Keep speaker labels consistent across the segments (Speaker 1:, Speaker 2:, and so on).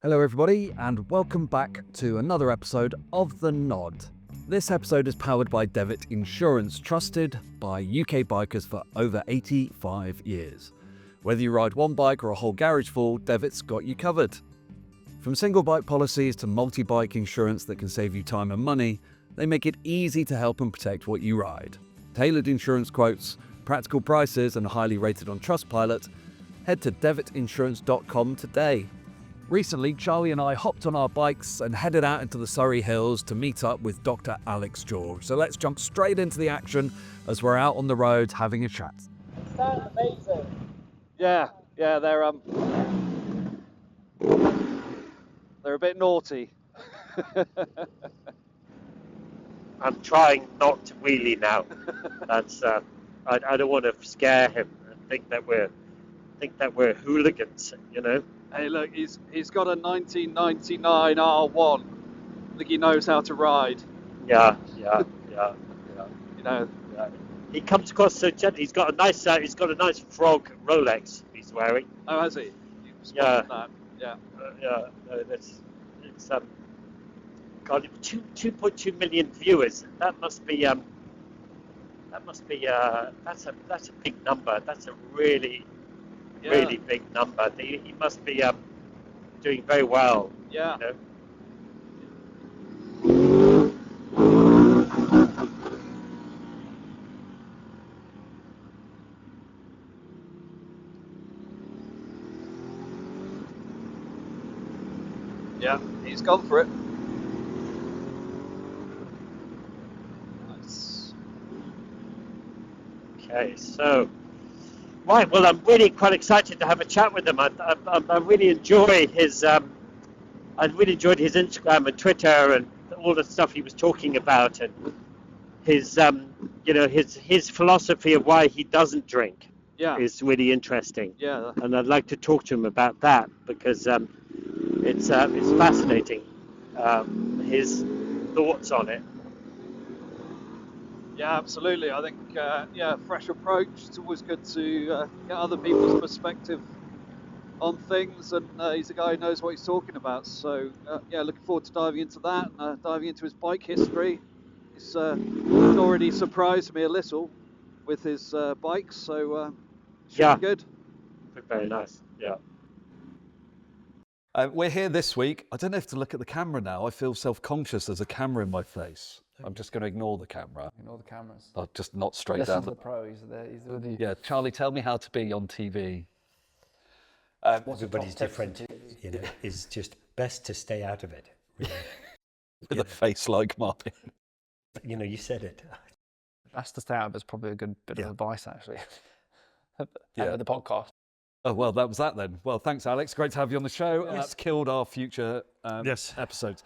Speaker 1: Hello everybody and welcome back to another episode of The Nod. This episode is powered by Devitt Insurance, trusted by UK bikers for over 85 years. Whether you ride one bike or a whole garage full, Devitt's got you covered. From single bike policies to multi-bike insurance that can save you time and money, they make it easy to help and protect what you ride. Tailored insurance quotes, practical prices and highly rated on Trustpilot. Head to devittinsurance.com today. Recently, Charlie and I hopped on our bikes and headed out into the Surrey Hills to meet up with Dr Alex George. So let's jump straight into the action as we're out on the road having a chat.
Speaker 2: Sound amazing.
Speaker 3: Yeah, they're a bit naughty.
Speaker 2: I'm trying not to wheelie now. That's I don't want to scare him and think that we're hooligans, you know.
Speaker 3: Hey, look, he's got a 1999 R1. I think he knows how to ride.
Speaker 2: Yeah.
Speaker 3: You know.
Speaker 2: Yeah. He comes across so gently. He's got a nice frog Rolex he's wearing.
Speaker 3: Oh, has he? You spotted that. Yeah.
Speaker 2: No, it's got 2.2 million viewers. That's a big number. That's a really big number. He must be doing very well.
Speaker 3: Yeah.
Speaker 2: You know?
Speaker 3: Yeah, he's gone for it. Nice.
Speaker 2: Okay, so. Right, well, I'm really quite excited to have a chat with him. I really enjoy his. I really enjoyed his Instagram and Twitter and all the stuff he was talking about, and his, his philosophy of why he doesn't drink.
Speaker 3: Yeah.
Speaker 2: Is really interesting.
Speaker 3: Yeah.
Speaker 2: And I'd like to talk to him about that because it's fascinating. His thoughts on it.
Speaker 3: Yeah, absolutely. I think, fresh approach. It's always good to get other people's perspective on things, and he's a guy who knows what he's talking about. So, looking forward to diving into that, diving into his bike history. He's already surprised me a little with his bikes, so should be good.
Speaker 2: Very nice, yeah.
Speaker 1: We're here this week. I don't have to look at the camera now. I feel self-conscious. There's a camera in my face. I'm just going to ignore the camera.
Speaker 4: Ignore the cameras.
Speaker 1: I'll just not straight
Speaker 4: Listen
Speaker 1: down.
Speaker 4: to the pro. He's with you.
Speaker 1: Yeah, Charlie, tell me how to be on TV.
Speaker 5: Everybody's different, is just best to stay out of it, really.
Speaker 1: With a face like mine.
Speaker 5: You said it.
Speaker 4: That's to stay out of it's probably a good bit of advice, actually.
Speaker 1: Yeah.
Speaker 4: The podcast.
Speaker 1: Oh, well, that was that then. Well, thanks, Alex. Great to have you on the show.
Speaker 5: Yes.
Speaker 1: That's killed our future episodes.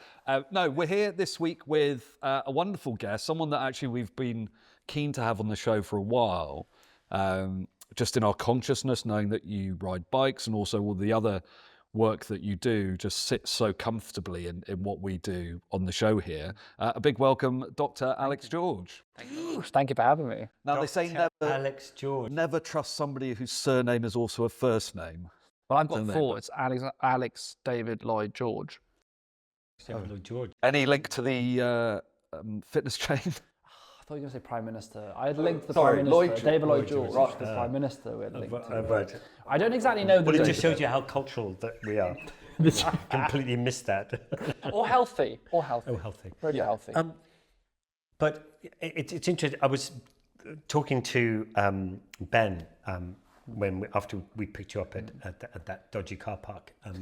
Speaker 1: No, we're here this week with a wonderful guest, someone that actually we've been keen to have on the show for a while, just in our consciousness, knowing that you ride bikes and also all the other work that you do just sits so comfortably in what we do on the show here. A big welcome, Dr. Alex George.
Speaker 4: Thank you for having me.
Speaker 1: Now, they say
Speaker 5: Alex George.
Speaker 1: never trust somebody whose surname is also a first name.
Speaker 4: Well, I've got
Speaker 1: Don't they?
Speaker 4: four. It's Alex David Lloyd George.
Speaker 5: George.
Speaker 1: Any link to the fitness chain?
Speaker 4: I thought you were going to say Prime Minister. I had linked to the
Speaker 1: Sorry,
Speaker 4: Prime
Speaker 1: Lloyd
Speaker 4: Minister. David Lloyd George,
Speaker 5: George.
Speaker 4: the Prime Minister we had linked to.
Speaker 5: Right.
Speaker 4: I don't exactly know the
Speaker 5: Well, it
Speaker 4: link.
Speaker 5: just shows you how cultural that we are. Completely missed that.
Speaker 4: Or healthy.
Speaker 5: Oh, healthy.
Speaker 4: Really healthy.
Speaker 5: But it's interesting. I was talking to Ben after we picked you up at that dodgy car park at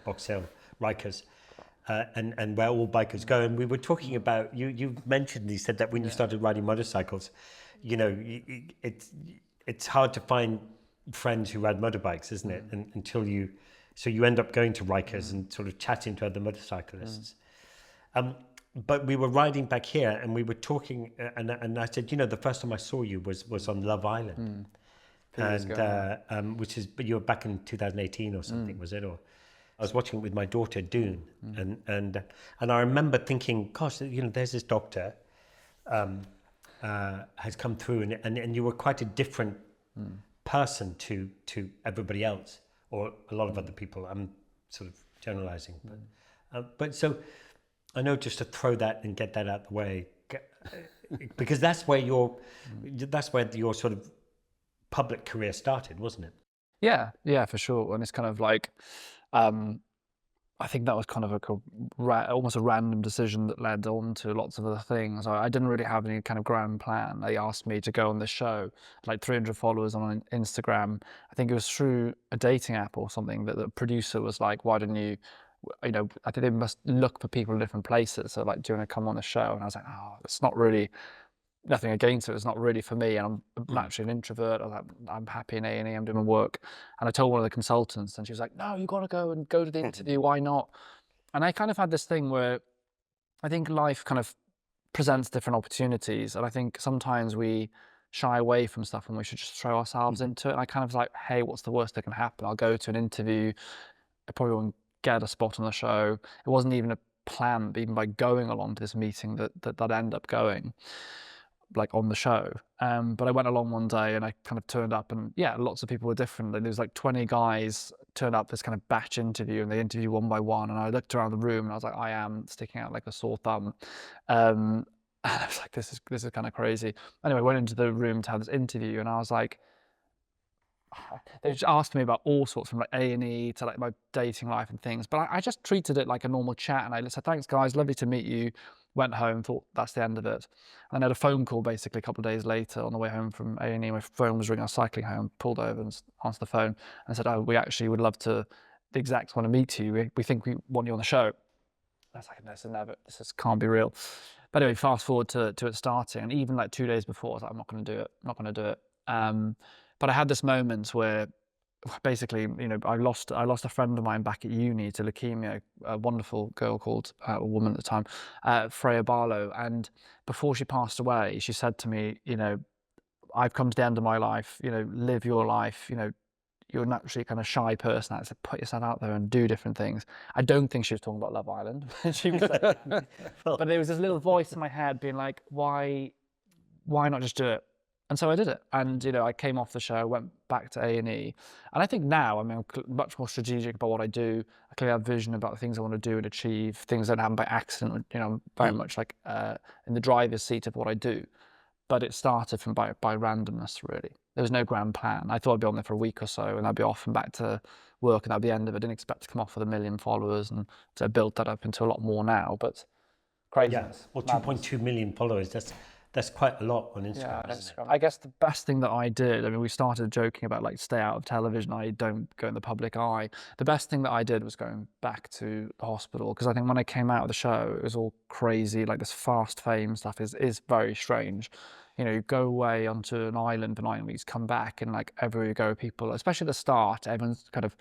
Speaker 5: Box Hill, Rikers, and where all bikers go. And we were talking about you mentioned. He said that when you started riding motorcycles, it's hard to find friends who ride motorbikes, isn't it? And until you end up going to Rikers and sort of chatting to other motorcyclists. But we were riding back here and we were talking, and I said, the first time I saw you was on Love Island, but you were back in 2018 or something, was it? Or I was watching it with my daughter Dune, and I remember thinking, gosh, there's this doctor has come through, and you were quite a different person to everybody else, or a lot of other people. sort of generalizing, but so I know, just to throw that and get that out the way, because that's where your sort of public career started, wasn't it?
Speaker 4: Yeah, for sure. And it's kind of like, I think that was kind of almost a random decision that led on to lots of other things. I didn't really have any kind of grand plan. They asked me to go on this show, like 300 followers on Instagram. I think it was through a dating app or something that the producer was like, why didn't you, I think they must look for people in different places. So like, do you want to come on the show? And I was like, oh, it's not really, nothing against it. It's not really for me. And I'm naturally an introvert. I was like, I'm happy in A&E. I'm doing my work. And I told one of the consultants, and she was like, no, you got to go to the interview. Why not? And I kind of had this thing where I think life kind of presents different opportunities. And I think sometimes we shy away from stuff when we should just throw ourselves into it. And I kind of was like, hey, what's the worst that can happen? I'll go to an interview. I probably won't get a spot on the show. It wasn't even a plan, even by going along to this meeting that I'd end up going, like, on the show. But I went along one day and I kind of turned up, and yeah, lots of people were different. There was like 20 guys turned up this kind of batch interview, and they interview one by one. And I looked around the room and I was like, I am sticking out like a sore thumb. And I was like, this is kind of crazy. Anyway, I went into the room to have this interview, and I was like, they just asked me about all sorts, from like A&E to like my dating life and things. But I just treated it like a normal chat, and I said, thanks guys, lovely to meet you. Went home, thought that's the end of it. And I had a phone call basically a couple of days later on the way home from A&E. My phone was ringing. I was cycling home, pulled over and answered the phone and said, oh, we actually would love to, the execs want to meet you. We think we want you on the show. I was like, this can't be real. But anyway, fast forward to it starting, and even like 2 days before, I was like, I'm not going to do it. I'm not going to do it. But I had this moment where basically, I lost a friend of mine back at uni to leukemia, a wonderful girl called, a woman at the time, Freya Barlow. And before she passed away, she said to me, I've come to the end of my life, live your life, you're naturally kind of shy person. I said, put yourself out there and do different things. I don't think she was talking about Love Island. She was like, but there was this little voice in my head being like, why not just do it? And so I did it. And, I came off the show, went back to A&E. And I think now, I'm much more strategic about what I do. I clearly have vision about the things I want to do and achieve. Things don't happen by accident. I'm very much like in the driver's seat of what I do. But it started from by randomness, really. There was no grand plan. I thought I'd be on there for a week or so, and I'd be off and back to work, and that'd be the end of it. I didn't expect to come off with 1 million followers, and so I built that up into a lot more now. But craziness.
Speaker 5: Yeah, well, 2.2 million followers, that's quite a lot on Instagram.
Speaker 4: Yeah, I guess the best thing that I did, we started joking about like stay out of television, I don't go in the public eye. The best thing that I did was going back to the hospital, because I think when I came out of the show, it was all crazy, like this fast fame stuff is very strange. You go away onto an island for 9 weeks, come back, and like everywhere you go, people, especially at the start, everyone's kind of,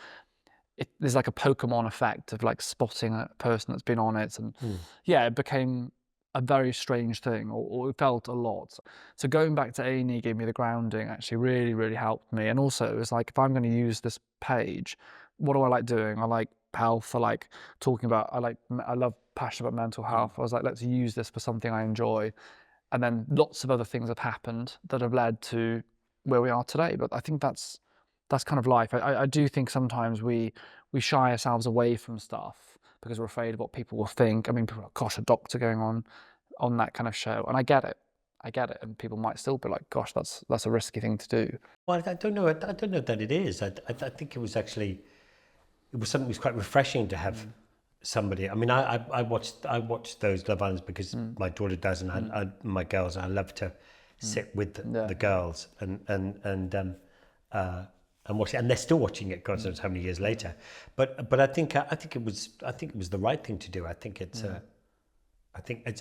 Speaker 4: there's like a Pokemon effect of like spotting a person that's been on it. And yeah, it became a very strange thing, or it felt a lot. So going back to A&E gave me the grounding, actually really, really helped me. And also it was like, if I'm going to use this page, what do I like doing? I like health. I like talking about, I love passion about mental health. I was like, let's use this for something I enjoy. And then lots of other things have happened that have led to where we are today. But I think that's kind of life. I do think sometimes we shy ourselves away from stuff because we're afraid of what people will think. People are like, gosh, a doctor going on that kind of show. And I get it. And people might still be like, gosh, that's a risky thing to do.
Speaker 5: Well, I don't know that it is. I think it was something that was quite refreshing to have somebody. I watched those Love Islands because my daughter does, and my girls, and I love to sit with the girls and watch it, and they're still watching it. God knows how many years later. But I think it was the right thing to do. I think it's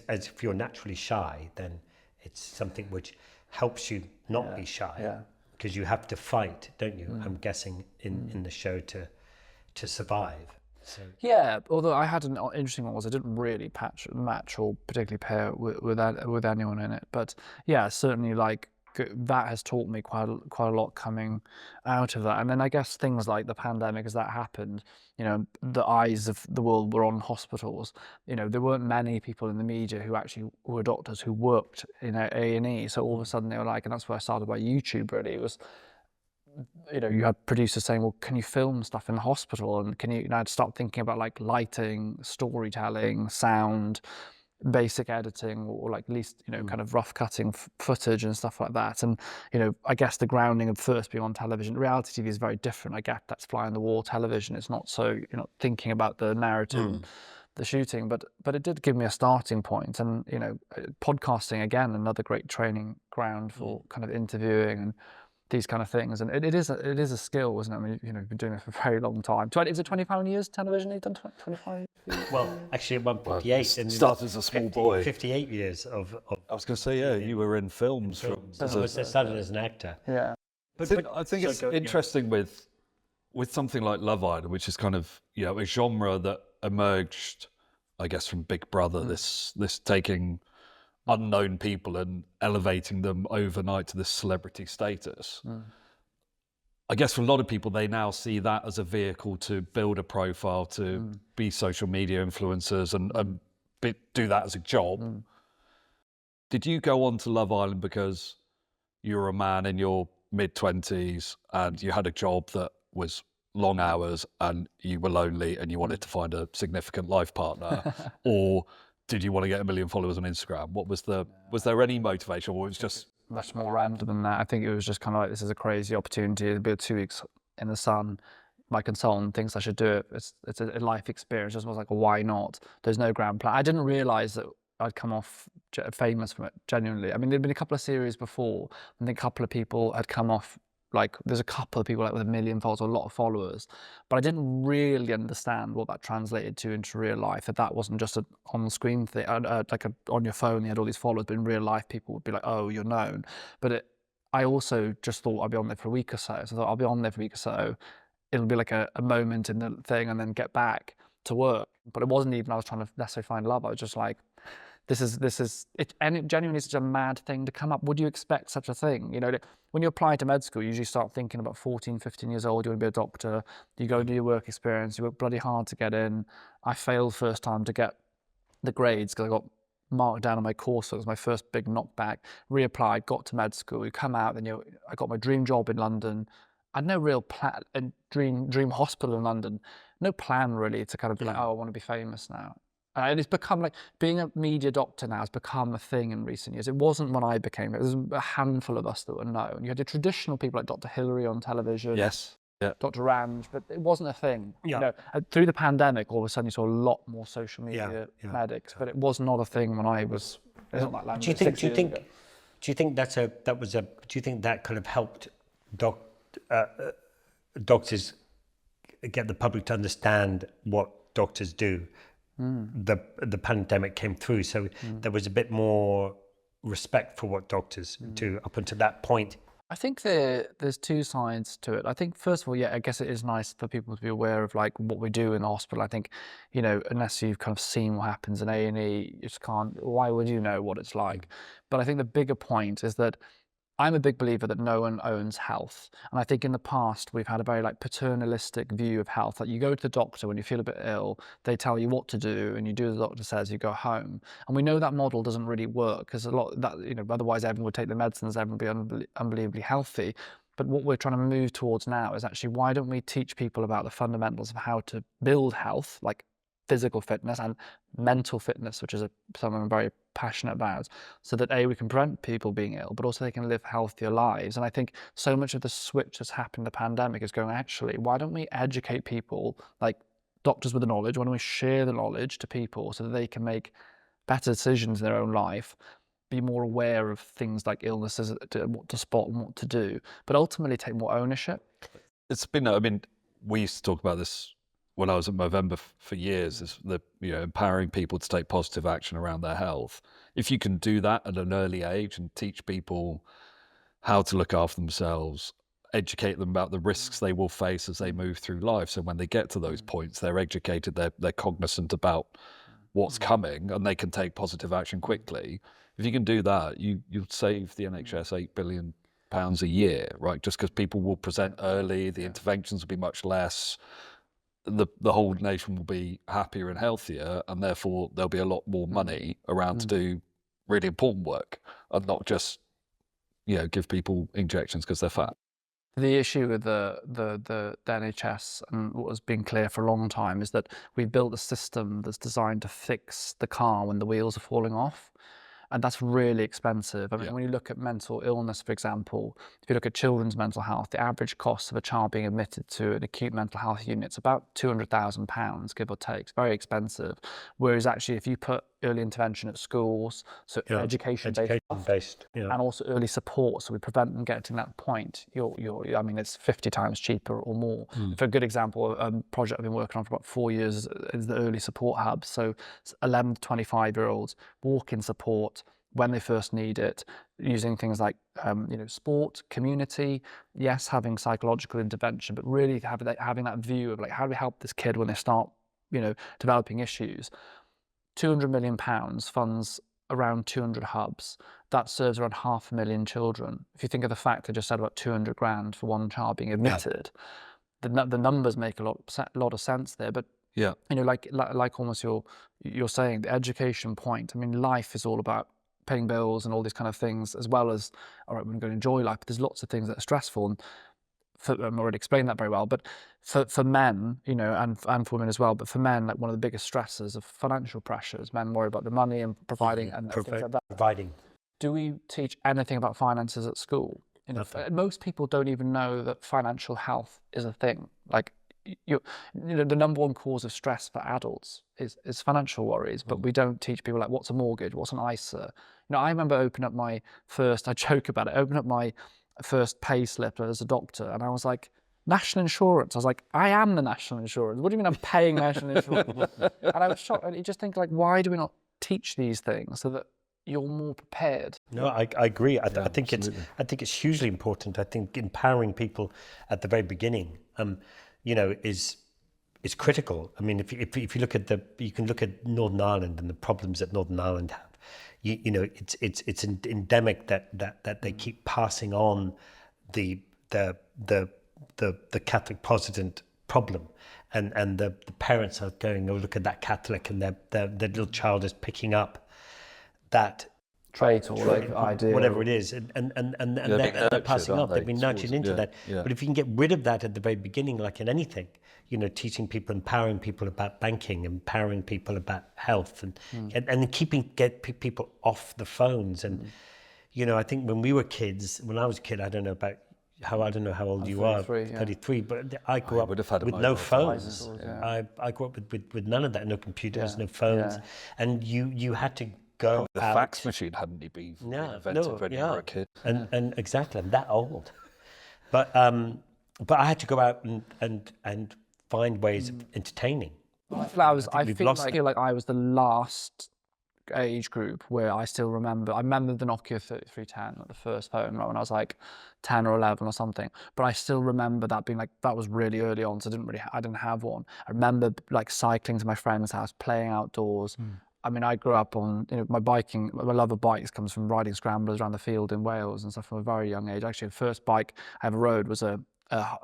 Speaker 5: as if you're naturally shy, then it's something which helps you not be shy, because you have to fight, don't you? I'm guessing in the show to survive. So. Yeah,
Speaker 4: although I had an interesting one, was I didn't really match or particularly pair with anyone in it. But yeah, certainly like that has taught me quite a lot coming out of that. And then I guess things like the pandemic, as that happened, the eyes of the world were on hospitals. There weren't many people in the media who actually were doctors who worked in A&E. So all of a sudden they were like, and that's where I started my YouTube really, it was you had producers saying, well, can you film stuff in the hospital? And can you, I'd start thinking about like lighting, storytelling, sound, basic editing, or like at least, kind of rough cutting footage and stuff like that. And, I guess the grounding of first being on television, reality TV is very different. I get that's fly on the wall television. It's not so, you're not thinking about the narrative, the shooting, but it did give me a starting point. And, podcasting, again, another great training ground for kind of interviewing and these kind of things. And it is a skill, isn't it? I mean, you've been doing it for a very long time. Is it 25 years television you've done? 25?
Speaker 5: Well, actually, I'm 58. And
Speaker 1: started as a small boy.
Speaker 5: 58 years of
Speaker 1: I was going to say, yeah, you were in films.
Speaker 5: I started as an actor.
Speaker 4: Yeah.
Speaker 1: But I think it's interesting with something like Love Island, which is kind of, a genre that emerged, I guess, from Big Brother, this taking unknown people and elevating them overnight to this celebrity status. I guess for a lot of people, they now see that as a vehicle to build a profile, to be social media influencers and do that as a job. Did you go on to Love Island because you were a man in your mid-20s and you had a job that was long hours and you were lonely and you wanted to find a significant life partner? Or did you want to get 1 million followers on Instagram? Was there any motivation, or was it just
Speaker 4: much more random than that? I think it was just kind of like, this is a crazy opportunity. It'll be 2 weeks in the sun. My consultant thinks I should do it. It's a life experience. It just was like, why not? There's no grand plan. I didn't realize that I'd come off famous from it, genuinely. I mean, there'd been a couple of series before, and a couple of people had come off. Like, there's a couple of people like with 1 million followers, or a lot of followers, but I didn't really understand what that translated to into real life. That wasn't just an on-screen thing, on your phone, you had all these followers, but in real life, people would be like, oh, you're known. But I also just thought I'd be on there for a week or so. So I thought, I'll be on there for a week or so. It'll be like a moment in the thing, and then get back to work. But it wasn't even I was trying to necessarily find love. I was just like, this is it, and it genuinely is such a mad thing to come up. Would you expect such a thing? When you apply to med school, you usually start thinking about 14, 15 years old, you want to be a doctor, you go and do your work experience, you work bloody hard to get in. I failed first time to get the grades because I got marked down on my course, so it was my first big knockback. Reapplied, got to med school, you come out, then I got my dream job in London. I had no real plan, a dream hospital in London, no plan really to kind of be like, oh, I want to be famous now. And it's become like, being a media doctor now has become a thing in recent years. It wasn't when I became it. There's a handful of us that were known. You had the traditional people like Dr. Hillary on television.
Speaker 1: Yes. Yeah.
Speaker 4: Dr. Ranj, but it wasn't a thing. Yeah. Through the pandemic, all of a sudden you saw a lot more social media medics, but it was not a thing when I was. It's not like
Speaker 5: do you think that kind of helped doctors get the public to understand what doctors do? The pandemic came through, so there was a bit more respect for what doctors do up until that point.
Speaker 4: I think there's two sides to it. I think, first of all, I guess it is nice for people to be aware of like what we do in the hospital. I think, unless you've kind of seen what happens in A&E, you just can't, why would you know what it's like? But I think the bigger point is that I'm a big believer that no one owns health. And I think in the past, we've had a very like paternalistic view of health. Like, you go to the doctor when you feel a bit ill, they tell you what to do, and you do as the doctor says, you go home. And we know that model doesn't really work, because otherwise everyone would take the medicines, everyone would be unbelievably healthy. But what we're trying to move towards now is actually, why don't we teach people about the fundamentals of how to build health, like physical fitness and mental fitness, which is something I'm very passionate about, so that we can prevent people being ill, but also they can live healthier lives. And I think so much of the switch that's happened in the pandemic is going, actually, why don't we educate people, like doctors with the knowledge, why don't we share the knowledge to people so that they can make better decisions in their own life, be more aware of things like illnesses, what to spot and what to do, but ultimately take more ownership.
Speaker 1: It's been, we used to talk about this when I was at Movember for years, is empowering people to take positive action around their health. If you can do that at an early age and teach people how to look after themselves, educate them about the risks they will face as they move through life, so when they get to those points, they're educated, they're cognizant about what's coming, and they can take positive action quickly. If you can do that, you'll save the NHS £8 billion a year, right? Just because people will present early, the interventions will be much less. The whole nation will be happier and healthier, and therefore there'll be a lot more money around to do really important work, and not just give people injections because they're fat.
Speaker 4: The issue with the NHS, and what has been clear for a long time, is that we've built a system that's designed to fix the car when the wheels are falling off. And that's really expensive. I mean, when you look at mental illness, for example, if you look at children's mental health, the average cost of a child being admitted to an acute mental health unit is about £200,000, give or take. It's very expensive. Whereas actually, if you put early intervention at schools, so education-based, and also early support, so we prevent them getting to that point, I mean, it's 50 times cheaper or more. For a good example, a project I've been working on for about 4 years is the early support hub. So 11 to 25-year-olds walk-in support when they first need it, using things like sport, community, yes, having psychological intervention, but really having that view of like, how do we help this kid when they start developing issues. £200 million funds around 200 hubs. That serves around 500,000 children. If you think of the fact I just said about 200 grand for one child being admitted, the numbers make a lot of sense there. But like almost you're saying, the education point. I mean, life is all about paying bills and all these kind of things, as well as, all right, we're going to enjoy life, but there's lots of things that are stressful. And I've already explained that very well, but for men, and for women as well, but for men, like one of the biggest stresses of financial pressures. Men worry about the money and providing and things like that.
Speaker 5: Providing.
Speaker 4: Do we teach anything about finances at school? Most people don't even know that financial health is a thing. Like, the number one cause of stress for adults is financial worries, but we don't teach people like what's a mortgage, what's an ISA. I remember opening up my first pay slip as a doctor, and I was like, national insurance. I was like, I am the national insurance. What do you mean I'm paying national insurance? And I was shocked. And you just think like, why do we not teach these things so that you're more prepared?
Speaker 5: No, I agree. I think it's hugely important. I think empowering people at the very beginning, is critical. I mean, if you look at you can look at Northern Ireland and the problems that Northern Ireland have. It's endemic that they keep passing on the Catholic Protestant problem, and the parents are going, oh, look at that Catholic, and their little child is picking up that
Speaker 4: trait or like idea,
Speaker 5: whatever it is, and they're passing up. They've been nurtured into that. But if you can get rid of that at the very beginning, like in anything, teaching people, empowering people about banking, empowering people about health, and get people off the phones. And I think when we were kids, when I was a kid, I don't know how old you are, 33, but I grew up with no phones. I grew up with none of that, no computers, no phones, and you had to go
Speaker 1: the
Speaker 5: out.
Speaker 1: fax machine hadn't been invented when you were a kid.
Speaker 5: And exactly, I'm that old. But I had to go out and find ways of entertaining.
Speaker 4: I feel like I was the last age group where I still remember. I remember the Nokia 3310, like the first phone, right, when I was like 10 or 11 or something. But I still remember that being like, that was really early on, so I didn't have one. I remember like cycling to my friend's house, playing outdoors. I mean, I grew up on, my love of bikes comes from riding scramblers around the field in Wales and stuff from a very young age. Actually, the first bike I ever rode was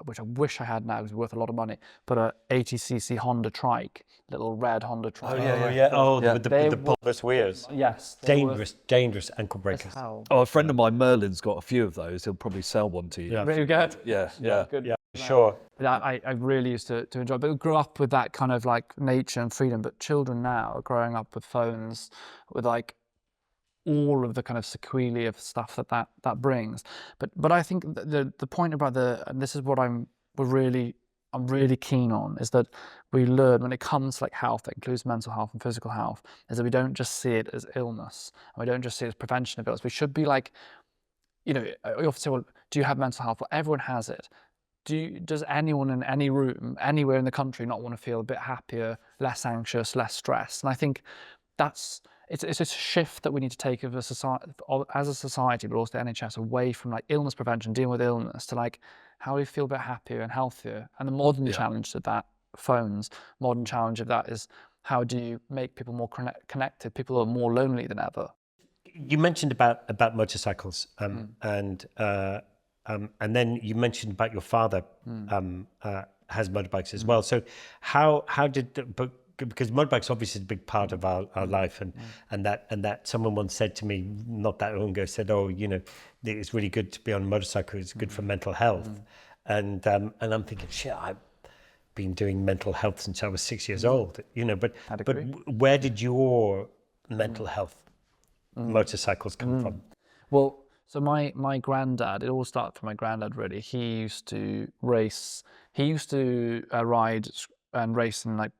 Speaker 4: which I wish I had now, because it's worth a lot of money, but a 80cc Honda trike, little red Honda trike.
Speaker 5: With the bulbous wheels.
Speaker 4: Yes.
Speaker 5: Dangerous ankle breakers.
Speaker 1: A friend of mine, Merlin's got a few of those. He'll probably sell one to you.
Speaker 5: Yeah.
Speaker 4: Really good?
Speaker 1: Yeah.
Speaker 4: Good.
Speaker 5: Yeah, sure.
Speaker 4: I really used to enjoy it, but I grew up with that kind of like nature and freedom. But children now are growing up with phones, with like all of the kind of sequelae of stuff that brings. But I think the point about and this is what I'm really keen on, is that we learn when it comes to like health, that includes mental health and physical health, is that we don't just see it as illness, and we don't just see it as prevention of illness. We should be like, we often say, well, do you have mental health? Well, everyone has it. Does anyone in any room, anywhere in the country, not want to feel a bit happier, less anxious, less stressed? And I think it's a shift that we need to take as a society, but also the NHS, away from like illness prevention, dealing with illness, to like, how do we feel a bit happier and healthier? And the modern challenge to that, phones, modern challenge of that is, how do you make people more connected? People are more lonely than ever.
Speaker 5: You mentioned about motorcycles, and then you mentioned about your father has motorbikes as well. So how did because motorbikes obviously is a big part of our life, and that someone once said to me not that long ago, said, oh, it's really good to be on a motorcycle, it's good for mental health. And I'm thinking, shit, I've been doing mental health since I was 6 years old, but where did your mental health motorcycles come from?
Speaker 4: Well, so my granddad, it all started from my granddad really. He used to race, he used to ride and race in like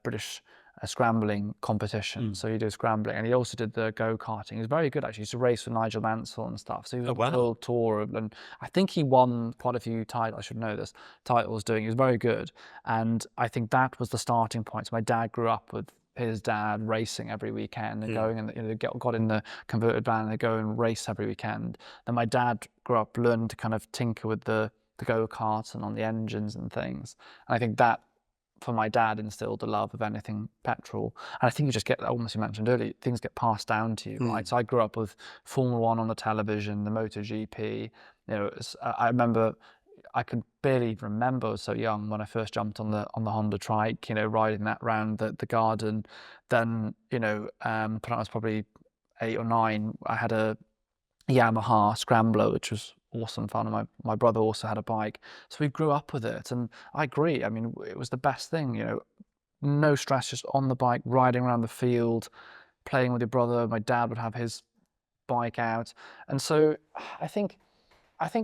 Speaker 4: British scrambling competition. So he did scrambling, and he also did the go-karting. He was very good actually. He used to race with Nigel Mansell and stuff. So he was on the world tour, and I think he won quite a few titles. I should know this, titles doing. He was very good, and I think that was the starting point. So my dad grew up with his dad racing every weekend and going and got in the converted van and they go and race every weekend. Then my dad grew up learning to kind of tinker with the go-karts and on the engines and things. And I think that for my dad instilled the love of anything petrol. And I think you just get, almost you mentioned earlier, things get passed down to you, right? So I grew up with Formula One on the television, the MotoGP. I remember, I could barely remember, I was so young, when I first jumped on the Honda trike, riding that round the garden. Then, when I was probably 8 or 9, I had a Yamaha Scrambler, which was awesome fun, and my brother also had a bike. So we grew up with it, and I agree. I mean, it was the best thing, no stress, just on the bike, riding around the field, playing with your brother. My dad would have his bike out. And so I think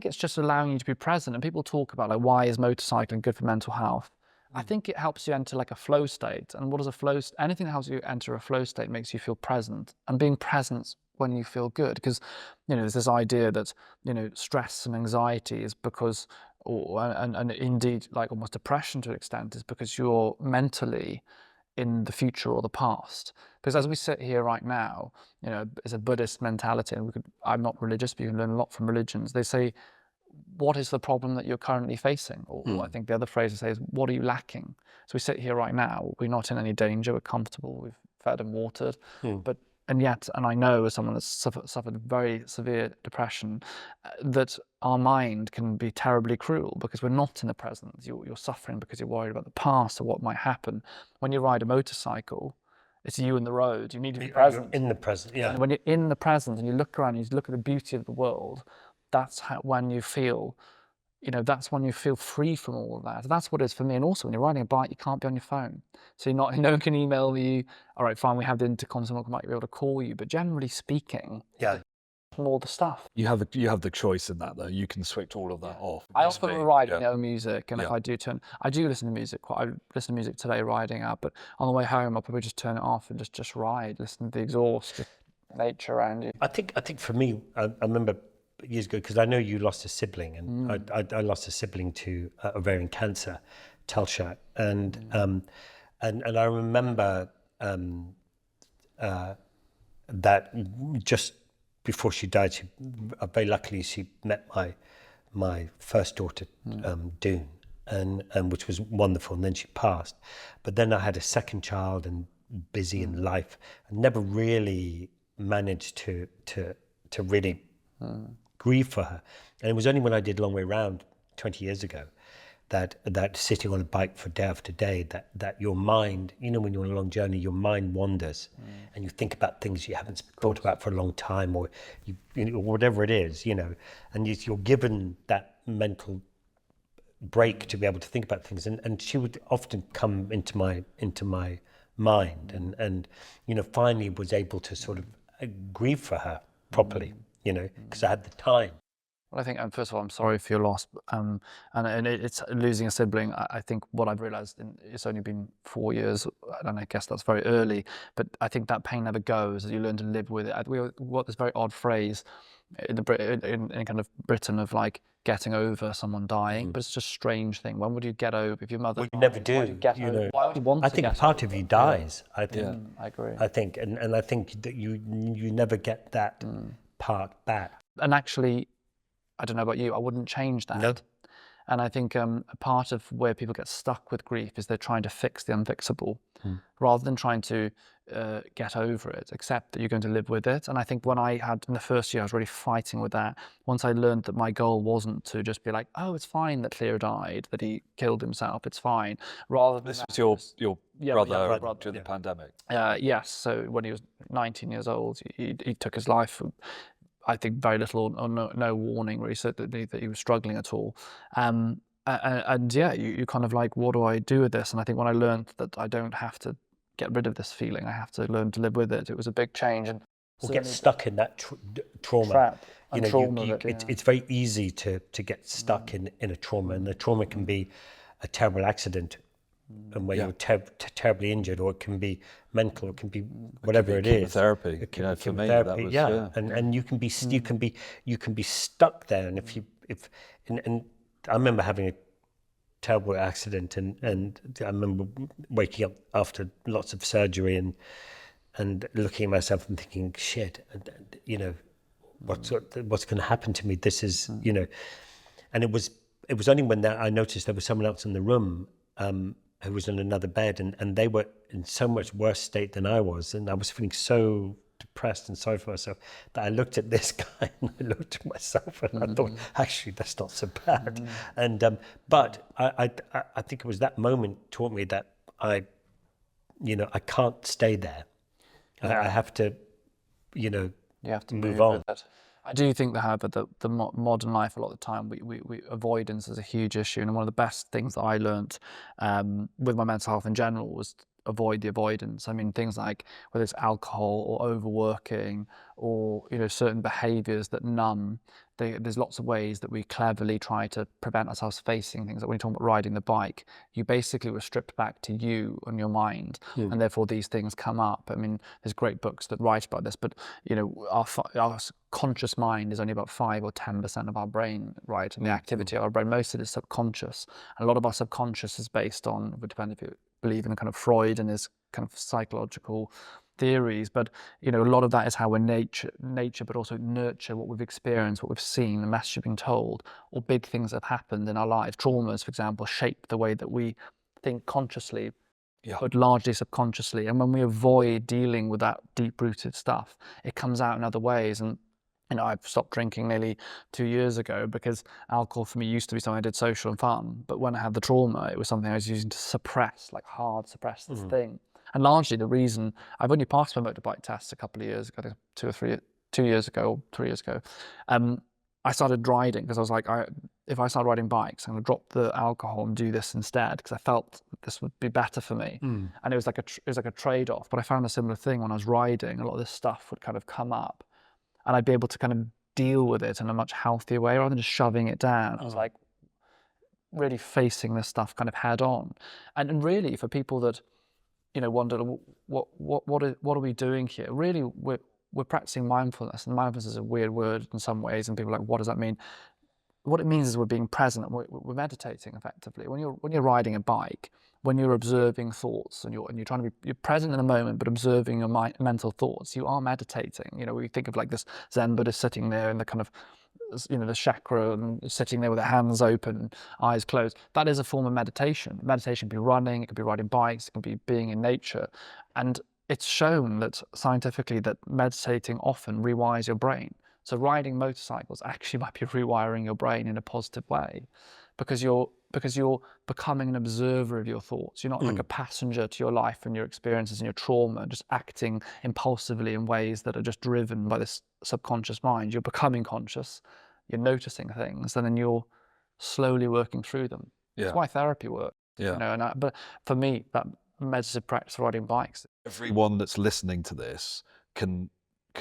Speaker 4: it's just allowing you to be present. And people talk about like, why is motorcycling good for mental health? I think it helps you enter like a flow state. And what is a flow? Anything that helps you enter a flow state makes you feel present. And being present when you feel good, because there's this idea that stress and anxiety is because, and indeed like almost depression to an extent, is because you're mentally in the future or the past. Because as we sit here right now, it's a Buddhist mentality, and I'm not religious, but you can learn a lot from religions. They say, what is the problem that you're currently facing? Or I think the other phrase they say is, what are you lacking? So we sit here right now, we're not in any danger, we're comfortable, we've fed and watered, and I know as someone that's suffered very severe depression, that our mind can be terribly cruel because we're not in the present. You're suffering because you're worried about the past or what might happen. When you ride a motorcycle, it's you in the road. You need to be present.
Speaker 5: You're in the present, yeah.
Speaker 4: And when you're in the present and you look around and you look at the beauty of the world, that's when you feel, that's when you feel free from all of that. That's what it is for me. And also when you're riding a bike, you can't be on your phone. So no one can email you. All right, fine, we have the intercom, someone might be able to call you. But generally speaking, from all the stuff.
Speaker 1: You have the choice in that though. You can switch all of that off.
Speaker 4: I often ride with no music, and if I do listen to music. I listen to music today riding out, but on the way home I'll probably just turn it off and just ride, listen to the exhaust, just nature around you.
Speaker 5: I think for me, I remember years ago, because I know you lost a sibling, and I lost a sibling to ovarian cancer, Telsha, and I remember that just before she died, very luckily she met my first daughter, Dune, and which was wonderful, and then she passed. But then I had a second child and busy in life, and never really managed to really grieve for her. And it was only when I did Long Way Round 20 years ago that sitting on a bike for day after day, that your mind, when you're on a long journey, your mind wanders and you think about things you haven't thought about for a long time, or whatever it is, and you're given that mental break to be able to think about things. And she would often come into my mind, and finally was able to sort of grieve for her properly, because I had the time.
Speaker 4: Well, I think, first of all, I'm sorry for your loss, and it's losing a sibling. I think what I've realised, it's only been 4 years, and I guess that's very early, but I think that pain never goes, as you learn to live with it. We got this very odd phrase in kind of Britain of like getting over someone dying, but it's just a strange thing. When would you get over if your mother?
Speaker 5: Well, you never do.
Speaker 4: Why would you want
Speaker 5: I think part of you dies. I think.
Speaker 4: Yeah, I agree.
Speaker 5: I think, and I think that you never get that part back.
Speaker 4: And actually, I don't know about you, I wouldn't change that.
Speaker 5: No.
Speaker 4: And I think a part of where people get stuck with grief is they're trying to fix the unfixable rather than trying to get over it, accept that you're going to live with it. And I think when I had, in the first year, I was really fighting with that. Once I learned that my goal wasn't to just be like, oh, it's fine that Cleo died, that he killed himself, it's fine. Rather than
Speaker 1: This was your brother
Speaker 5: brother,
Speaker 1: during the pandemic.
Speaker 4: yes, so when he was 19 years old, he took his life. I think very little or no warning really said that he was struggling at all. And yeah, you kind of like, what do I do with this? And I think when I learned that I don't have to get rid of this feeling, I have to learn to live with it. It was a big change. And
Speaker 5: or get stuck in that trauma.
Speaker 4: Trap
Speaker 5: You
Speaker 4: and
Speaker 5: know,
Speaker 4: trauma.
Speaker 5: it's very easy to get stuck in a trauma, and the trauma can be a terrible accident, and where you're terribly injured, or it can be mental, it can be whatever it is.
Speaker 1: Chemotherapy.
Speaker 5: It can be
Speaker 1: For me,
Speaker 5: chemotherapy,
Speaker 1: that was,
Speaker 5: yeah. And you can be stuck there. And if I remember having a terrible accident, and I remember waking up after lots of surgery and looking at myself and thinking, shit, you know, what's going to happen to me? This is, you know, and it was only when I noticed there was someone else in the room who was in another bed, and they were in so much worse state than I was, and I was feeling so depressed and sorry for myself that I looked at this guy and I looked at myself and I thought, actually, that's not so bad. And but I think it was that moment taught me that I can't stay there. I have to, you have to move on.
Speaker 4: I do think, however, that the modern life, a lot of the time, we avoidance is a huge issue. And one of the best things that I learned with my mental health in general was avoid the avoidance. I mean, things like whether it's alcohol or overworking or, certain behaviors that numb. There's lots of ways that we cleverly try to prevent ourselves facing things. Like when you talk about riding the bike, you basically were stripped back to you and your mind, and therefore these things come up. I mean, there's great books that write about this, but our conscious mind is only about 5 or 10% of our brain, right? And the activity of our brain, most of it is subconscious. And a lot of our subconscious is based on, it would depend if you believe in kind of Freud and his kind of psychological theories, but a lot of that is how we're nature, but also nurture what we've experienced, what we've seen, the message we've been told, or big things that have happened in our lives. Traumas, for example, shape the way that we think consciously, but largely subconsciously. And when we avoid dealing with that deep-rooted stuff, it comes out in other ways. And I've stopped drinking nearly 2 years ago because alcohol for me used to be something I did social and fun. But when I had the trauma, it was something I was using to suppress, like hard suppress this thing. And largely the reason I've only passed my motorbike test a couple of years ago, I think 2 years ago or 3 years ago, I started riding because I was like, if I start riding bikes, I'm going to drop the alcohol and do this instead because I felt this would be better for me. And it was like a trade-off. But I found a similar thing when I was riding. A lot of this stuff would kind of come up, and I'd be able to kind of deal with it in a much healthier way rather than just shoving it down. I was like really facing this stuff kind of head on. And really for people that wonder what are we doing here? Really, we're practicing mindfulness, and mindfulness is a weird word in some ways, and people are like, what does that mean? What it means is we're being present, and we're meditating effectively. When you're riding a bike, when you're observing thoughts and you're trying to you're present in the moment, but observing your mental thoughts, you are meditating. We think of like this Zen Buddhist sitting there in the kind of the chakra and sitting there with their hands open, eyes closed. That is a form of meditation. Meditation can be running, it could be riding bikes, it can be being in nature. And it's shown that scientifically that meditating often rewires your brain. So riding motorcycles actually might be rewiring your brain in a positive way because you're becoming an observer of your thoughts. You're not like a passenger to your life and your experiences and your trauma, just acting impulsively in ways that are just driven by this subconscious mind. You're becoming conscious, you're noticing things, and then you're slowly working through them. That's why therapy works. But for me, that meditative practice of riding bikes.
Speaker 1: Everyone that's listening to this can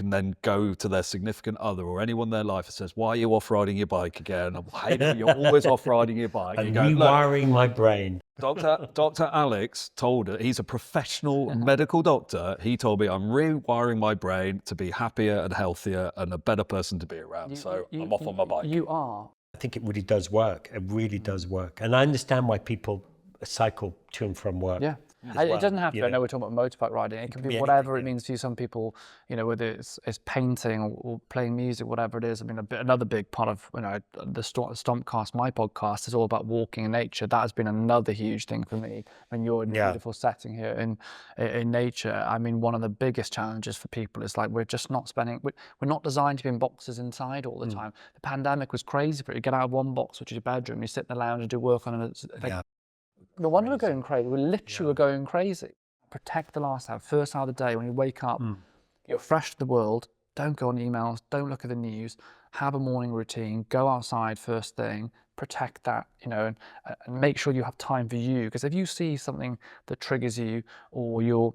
Speaker 1: then go to their significant other or anyone in their life that says, why are you off riding your bike again? Hey, you're always off riding your bike.
Speaker 5: I'm rewiring my brain.
Speaker 1: Dr. Alex told it, he's a professional medical doctor. He told me I'm rewiring my brain to be happier and healthier and a better person to be around. I'm off on my bike.
Speaker 4: You are.
Speaker 5: I think it really does work. It really does work. And I understand why people cycle to and from work.
Speaker 4: Yeah. It doesn't have to. I know we're talking about motorbike riding. It can be whatever it means for you. Some people, whether it's painting or playing music, whatever it is. I mean, another big part of the Stompcast, my podcast, is all about walking in nature. That has been another huge thing for me. When you're in a beautiful setting here in nature, I mean, one of the biggest challenges for people is like we're just not spending. We're not designed to be in boxes inside all the time. The pandemic was crazy for it. You get out of one box, which is your bedroom, you sit in the lounge and do work on it. No wonder we're going crazy. We're literally going crazy. Protect the last hour, first hour of the day. When you wake up, you're fresh to the world. Don't go on emails. Don't look at the news. Have a morning routine. Go outside first thing. Protect that, and make sure you have time for you. Because if you see something that triggers you, or you're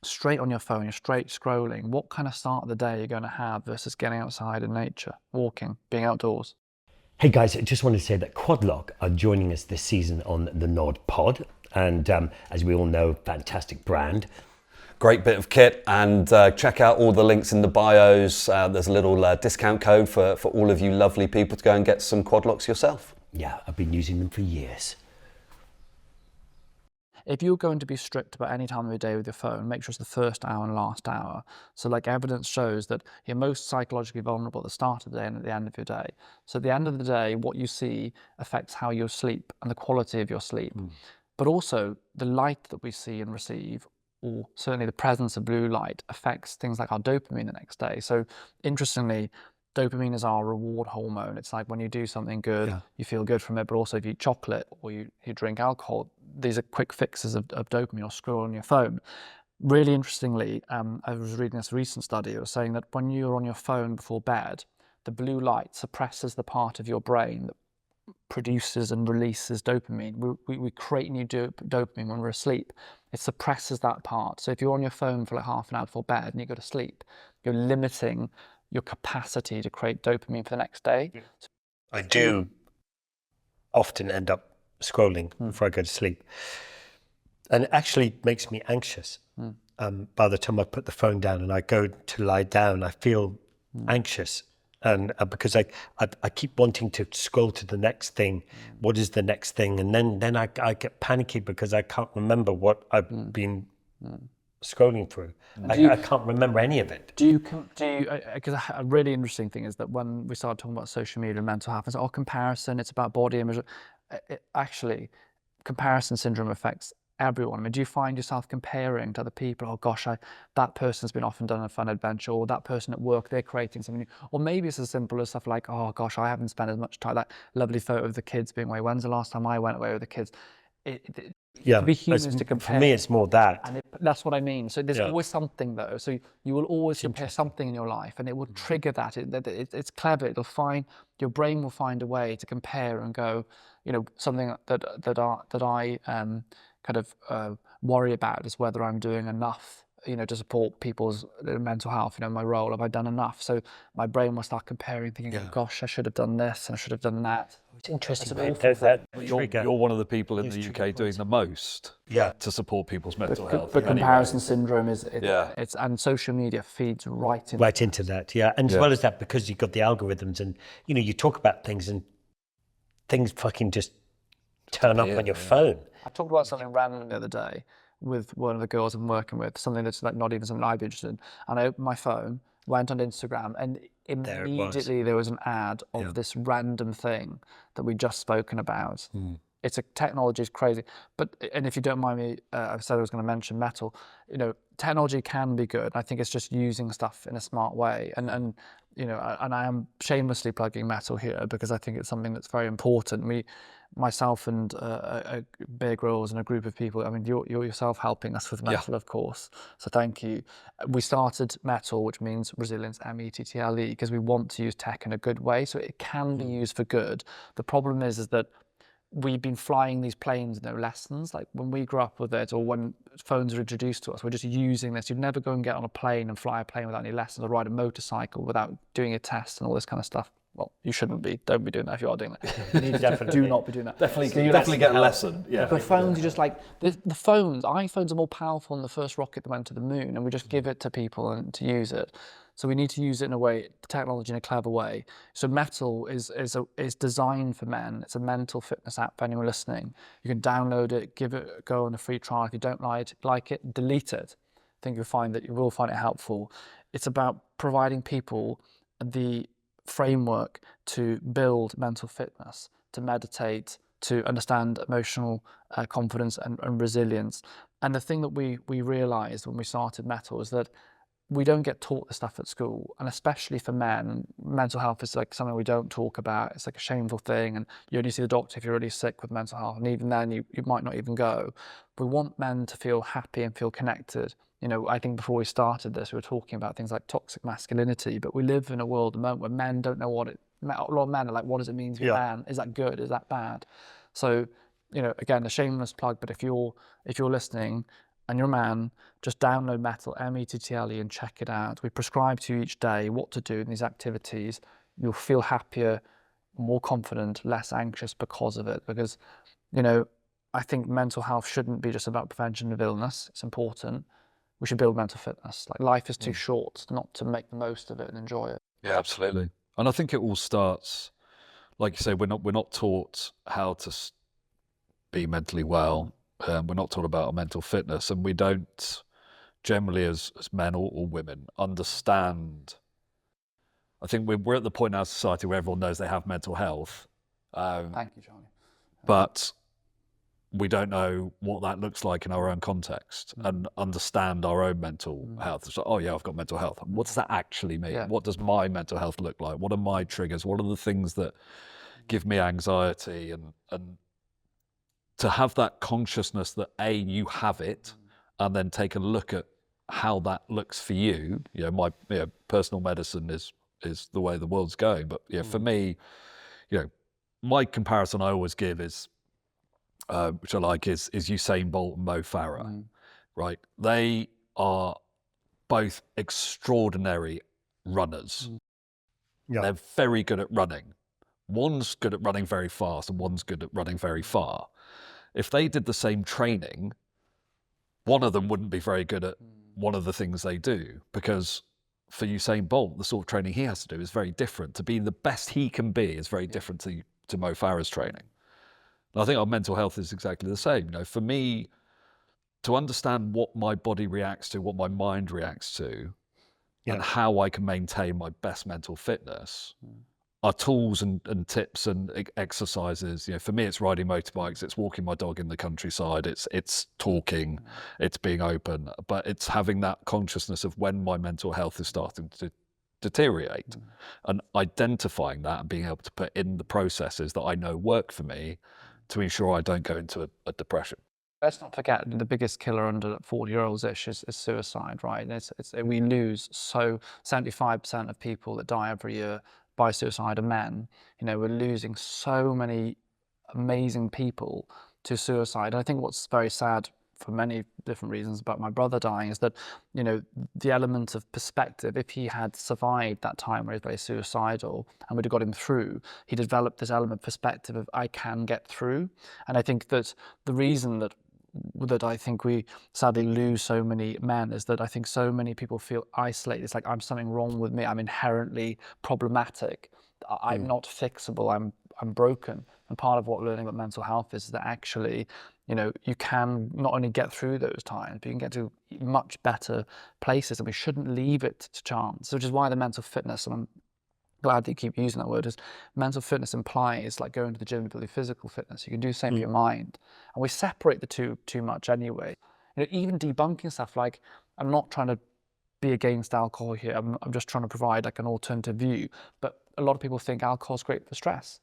Speaker 4: straight on your phone, you're straight scrolling, what kind of start of the day are you going to have versus getting outside in nature, walking, being outdoors?
Speaker 5: Hey guys, I just wanted to say that Quadlock are joining us this season on the Nod Pod. And as we all know, fantastic brand.
Speaker 1: Great bit of kit, and check out all the links in the bios. There's a little discount code for all of you lovely people to go and get some Quadlocks yourself.
Speaker 5: Yeah, I've been using them for years.
Speaker 4: If you're going to be strict about any time of the day with your phone, make sure it's the first hour and last hour. So like evidence shows that you're most psychologically vulnerable at the start of the day and at the end of your day. So at the end of the day, what you see affects how you sleep and the quality of your sleep. But also the light that we see and receive, or certainly the presence of blue light, affects things like our dopamine the next day. So interestingly, dopamine is our reward hormone. It's like when you do something good, you feel good from it, but also if you eat chocolate or you drink alcohol, these are quick fixes of dopamine, or scroll on your phone. Really interestingly, I was reading this recent study. It was saying that when you're on your phone before bed, the blue light suppresses the part of your brain that produces and releases dopamine. We create new dopamine when we're asleep. It suppresses that part. So if you're on your phone for like half an hour before bed and you go to sleep, you're limiting your capacity to create dopamine for the next day.
Speaker 5: I do often end up scrolling before I go to sleep. And it actually makes me anxious. By the time I put the phone down and I go to lie down, I feel anxious. And because I keep wanting to scroll to the next thing. What is the next thing? And then I get panicky because I can't remember what I've been scrolling through. I can't remember any of it.
Speaker 4: Because a really interesting thing is that when we started talking about social media and mental health, it's comparison, it's about body image. Actually, comparison syndrome affects everyone. I mean, do you find yourself comparing to other people? Oh gosh, that person's been off and done a fun adventure, or that person at work, they're creating something new. Or maybe it's as simple as stuff like, oh gosh, I haven't spent as much time, that lovely photo of the kids being away. When's the last time I went away with the kids? To be humans to compare.
Speaker 5: For me, it's more that.
Speaker 4: And that's what I mean. So there's always something though. So you will always compare something in your life, and it will trigger that. It's clever. It'll find, your brain will find a way to compare and go, something that I kind of worry about is whether I'm doing enough, to support people's mental health, my role, have I done enough? So my brain will start comparing, thinking, oh gosh, I should have done this and I should have done that.
Speaker 5: It's interesting.
Speaker 1: You're one of the people in the UK doing the most to support people's mental health.
Speaker 4: But comparison syndrome it's and social media feeds right
Speaker 5: into that, and as well as that, because you've got the algorithms and, you talk about things and things fucking just turn up on your phone.
Speaker 4: I talked about something random the other day with one of the girls I'm working with, something that's like not even something I'd be interested in. And I opened my phone, went on Instagram, and immediately there was an ad of this random thing that we'd just spoken about. It's technology is crazy. And if you don't mind me, I said I was going to mention metal. Technology can be good. I think it's just using stuff in a smart way. And I am shamelessly plugging metal here because I think it's something that's very important. Myself and Bear Grylls and a group of people, I mean, you're yourself helping us with metal, of course. So thank you. We started metal, which means resilience, METTLE, because we want to use tech in a good way. So it can be used for good. The problem is that we've been flying these planes, no lessons. Like when we grew up with it, or when phones are introduced to us, we're just using this. You'd never go and get on a plane and fly a plane without any lessons, or ride a motorcycle without doing a test and all this kind of stuff. well, you shouldn't be. Don't be doing that if you are doing that. You need to
Speaker 5: Definitely.
Speaker 4: do not be doing that.
Speaker 1: Definitely get a lesson. Yeah.
Speaker 4: But phones are just like, the phones, iPhones are more powerful than the first rocket that went to the moon, and we just give it to people and to use it. So we need to use it in a way, technology in a clever way. So Metal is designed for men. It's a mental fitness app for anyone listening. You can download it, give it a go on a free trial. If you don't like it, delete it. I think you'll find that you will find it helpful. It's about providing people the framework to build mental fitness, to meditate, to understand emotional confidence and resilience. And the thing that we realized when we started Metal is that we don't get taught this stuff at school, and especially for men, mental health is like something we don't talk about. It's like a shameful thing, and you only see the doctor if you're really sick with mental health, and even then you might not even go. We want men to feel happy and feel connected. You know, I think before we started this, we were talking about things like toxic masculinity, but we live in a world at the moment where men don't know what it, a lot of men are like, what does it mean to be a man? Is that good? Is that bad? So, you know, again, a shameless plug, but if you're listening and you're a man, just download Metal, METTLE, and check it out. We prescribe to you each day what to do in these activities. You'll feel happier, more confident, less anxious because of it. Because, you know, I think mental health shouldn't be just about prevention of illness. It's important. We should build mental fitness. Like, life is too short not to make the most of it and enjoy it.
Speaker 1: Yeah, absolutely. And I think it all starts, like you say, we're not taught how to be mentally well. We're not taught about our mental fitness, and we don't generally, as men or women, understand. I think we're at the point in our society where everyone knows they have mental health.
Speaker 4: Thank you, Charlie.
Speaker 1: But we don't know what that looks like in our own context and understand our own mental health. So, oh yeah, I've got mental health. What does that actually mean?
Speaker 4: Yeah.
Speaker 1: What does my mental health look like? What are my triggers? What are the things that give me anxiety? And to have that consciousness that you have it, and then take a look at how that looks for you. You know, my personal medicine is the way the world's going. But for me, you know, my comparison I always give is, which I like, is Usain Bolt and Mo Farah, right? They are both extraordinary runners. They're very good at running. One's good at running very fast and one's good at running very far. If they did the same training, one of them wouldn't be very good at one of the things they do, because for Usain Bolt, the sort of training he has to do is very different. To be the best he can be is very different to Mo Farah's training. And I think our mental health is exactly the same. You know, for me, to understand what my body reacts to, what my mind reacts to, and how I can maintain my best mental fitness are tools and tips and exercises. You know, for me, it's riding motorbikes, it's walking my dog in the countryside, it's talking, it's being open, but it's having that consciousness of when my mental health is starting to deteriorate and identifying that and being able to put in the processes that I know work for me to ensure I don't go into a depression.
Speaker 4: Let's not forget the biggest killer under 40-year-olds is suicide, right? We lose 75% of people that die every year by suicide are men. You know, we're losing so many amazing people to suicide. And I think what's very sad for many different reasons about my brother dying is that, you know, the element of perspective, if he had survived that time where he was very suicidal and we'd have got him through, he developed this element of perspective of, I can get through. And I think that the reason that I think we sadly lose so many men is that I think so many people feel isolated. It's like, I'm something wrong with me. I'm inherently problematic. I'm not fixable. I'm broken. And part of what learning about mental health is that actually, you know, you can not only get through those times, but you can get to much better places, and we shouldn't leave it to chance, which is why the mental fitness, and I'm glad that you keep using that word, is mental fitness implies like going to the gym to build your physical fitness. You can do the same for your mind. And we separate the two too much anyway. You know, even debunking stuff like, I'm not trying to be against alcohol here. I'm just trying to provide like an alternative view. But a lot of people think alcohol is great for stress.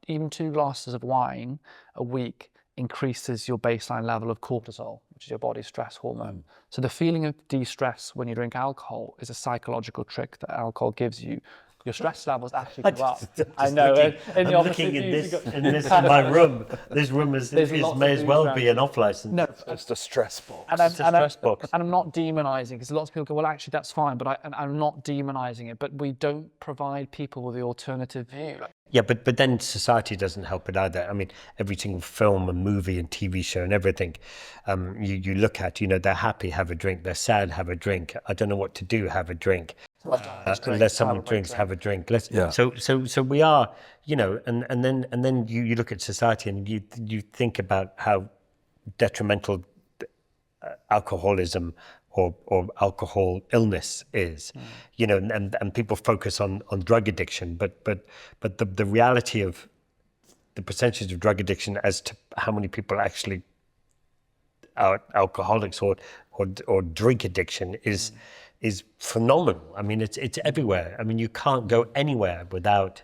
Speaker 4: Even 2 glasses of wine a week increases your baseline level of cortisol, which is your body's stress hormone. So the feeling of de-stress when you drink alcohol is a psychological trick that alcohol gives you. your stress levels actually
Speaker 5: I
Speaker 4: go up.
Speaker 5: just
Speaker 4: I know.
Speaker 5: looking,
Speaker 4: In the
Speaker 5: I'm
Speaker 4: opposite
Speaker 5: looking in
Speaker 4: views,
Speaker 5: this,
Speaker 4: you've got-
Speaker 5: in this in my room. This room is
Speaker 4: There's lots
Speaker 5: may
Speaker 4: of
Speaker 5: as well
Speaker 4: views
Speaker 5: be
Speaker 4: around
Speaker 5: an off license.
Speaker 4: No,
Speaker 1: Just a stress box.
Speaker 5: It's a stress box.
Speaker 4: And I'm not demonizing, because lots of people go, well, actually, that's fine, but I'm not demonizing it. But we don't provide people with the alternative view.
Speaker 5: Yeah, but then society doesn't help it either. I mean, every single film and movie and TV show and everything, you look at, they're happy, have a drink. They're sad, have a drink. I don't know what to do, have a drink. Unless someone drinks, have a drink.
Speaker 1: Yeah.
Speaker 5: So we are, and then you look at society and you think about how detrimental alcoholism or alcohol illness is, and people focus on drug addiction, but the reality of the percentage of drug addiction as to how many people actually are alcoholics or drink addiction is phenomenal. I mean, it's everywhere. I mean, you can't go anywhere without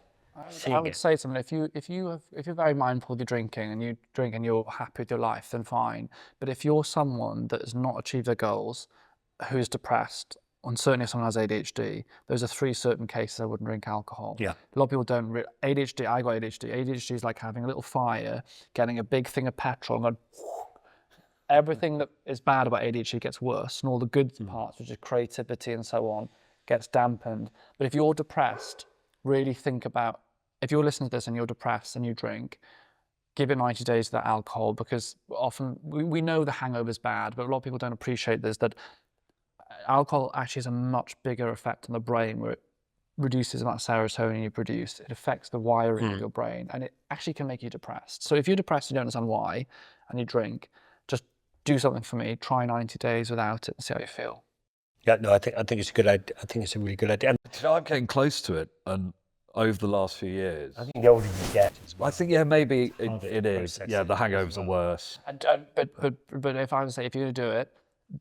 Speaker 5: seeing
Speaker 4: I would
Speaker 5: it.
Speaker 4: say something. If you're very mindful of your drinking and you drink and you're happy with your life, then fine. But if you're someone that has not achieved their goals, who is depressed, and certainly if someone has ADHD, those are 3 certain cases I wouldn't drink alcohol.
Speaker 5: Yeah.
Speaker 4: A lot of people don't. ADHD. I got ADHD. ADHD is like having a little fire, getting a big thing of petrol, and going. Everything that is bad about ADHD gets worse, and all the good parts, which is creativity and so on, gets dampened. But if you're depressed, really think about, if you're listening to this and you're depressed and you drink, give it 90 days without alcohol, because often we know the hangover's bad, but a lot of people don't appreciate this, that alcohol actually has a much bigger effect on the brain, where it reduces the amount of serotonin you produce. It affects the wiring of your brain, and it actually can make you depressed. So if you're depressed and you don't understand why, and you drink, just do something for me. Try 90 days without it and see how you feel.
Speaker 5: Yeah, no, I think it's a good idea. I think it's a really good idea. And
Speaker 1: I'm getting close to it, and over the last few years,
Speaker 5: I think the older you get, as well.
Speaker 1: I think maybe
Speaker 5: harder
Speaker 1: it
Speaker 5: to
Speaker 1: is.
Speaker 5: process
Speaker 1: Yeah,
Speaker 5: it
Speaker 1: the
Speaker 5: as
Speaker 1: hangovers
Speaker 5: well.
Speaker 1: are worse.
Speaker 4: But if I was to say, if you're going to do it,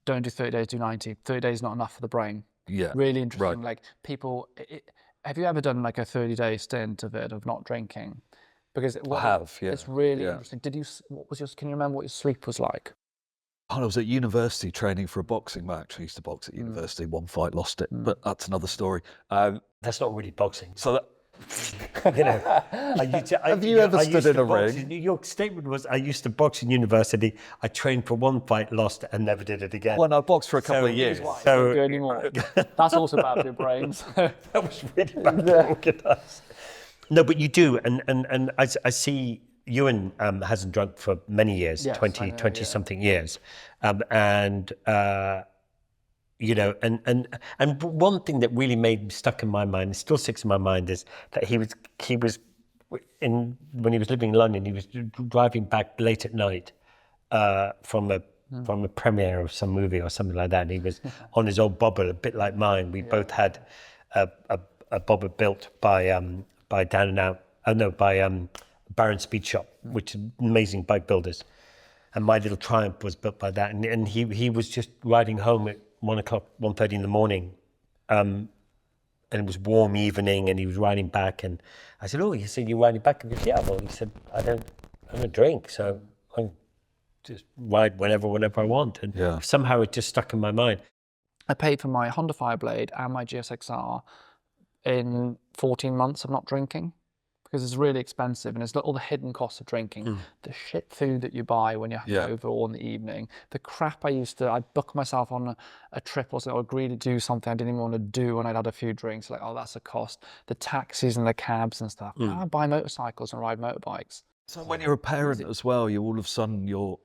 Speaker 4: don't do 30 days, do 90. 30 days is not enough for the brain.
Speaker 1: Yeah,
Speaker 4: Really interesting.
Speaker 1: right.
Speaker 4: Like people, have you ever done like a 30-day stint of it, of not drinking? Because
Speaker 1: I have. Yeah,
Speaker 4: it's really
Speaker 1: yeah.
Speaker 4: interesting. Can you remember what your sleep was like?
Speaker 1: I was at university training for a boxing match. I used to box at university. One fight, lost it, but that's another story.
Speaker 5: That's not really boxing.
Speaker 1: So that,
Speaker 5: Have
Speaker 1: you ever stood in a ring?
Speaker 5: Your statement was, I used to box in university. I trained for one fight, lost, and never did it again.
Speaker 1: when I boxed for a couple of years.
Speaker 4: Don't
Speaker 5: So
Speaker 4: do anymore. That's also bad for your brains.
Speaker 5: that was really bad organised. No, but you do, and I see Ewan hasn't drunk for many years,
Speaker 4: Yes,
Speaker 5: 20
Speaker 4: I know,
Speaker 5: 20
Speaker 4: yeah.
Speaker 5: something years, and one thing that really stuck in my mind, and still sticks in my mind, is that he was when he was living in London, he was driving back late at night from a premiere of some movie or something like that, and he was on his old bobber, a bit like mine. We both had a bobber built by Down and Out. By Baron Speed Shop, which is amazing bike builders. And my little Triumph was built by that. And he was just riding home at 1:30 in the morning. And it was warm evening, and he was riding back. And I said, "Oh," he said, "You're riding back?" And he said, "Yeah." Well, he said, I don't drink, so I just ride whenever I want. And
Speaker 1: Yeah.
Speaker 5: somehow it just stuck in my mind.
Speaker 4: I paid for my Honda Fireblade and my GSXR in 14 months of not drinking, because it's really expensive, and it's all the hidden costs of drinking. The shit food that you buy when you're over or in the evening, the crap I'd book myself on a trip or something, or agree to do something I didn't even want to do when I'd had a few drinks, like, oh, that's a cost. The taxis and the cabs and stuff. Now I buy motorcycles and ride motorbikes.
Speaker 1: So when you're a parent as well, you all of a sudden you're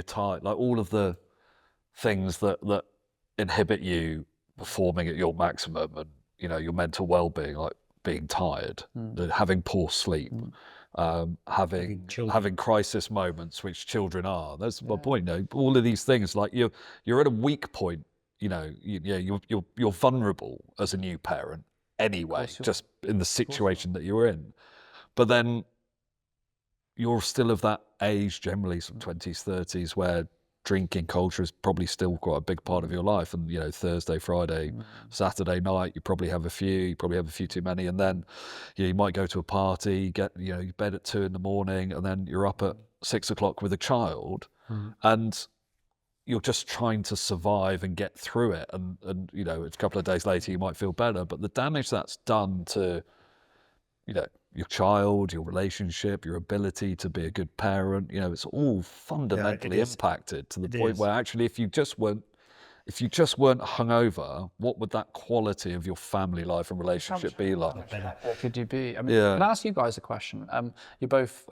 Speaker 1: tired. Like all of the things that inhibit you performing at your maximum, and your mental well-being, like being tired, having poor sleep, having crisis moments, which children are. That's my point. All of these things, like you're at a weak point. You're vulnerable as a new parent anyway, just in the situation that you're in. But then you're still of that age, generally some 20s, 30s, where drinking culture is probably still quite a big part of your life. And Thursday, Friday, Saturday night, you probably have a few too many, and then you might go to a party, get you bed at 2 a.m, and then you're up at 6 o'clock with a child. And you're just trying to survive and get through it, and you know, a couple of days later you might feel better, but the damage that's done to, you know, your child, your relationship, your ability to be a good parent, you know, it's all fundamentally impacted to the point where actually if you just weren't hungover, what would that quality of your family life and relationship be like?
Speaker 4: Could you be? I mean, can I ask you guys a question? You're both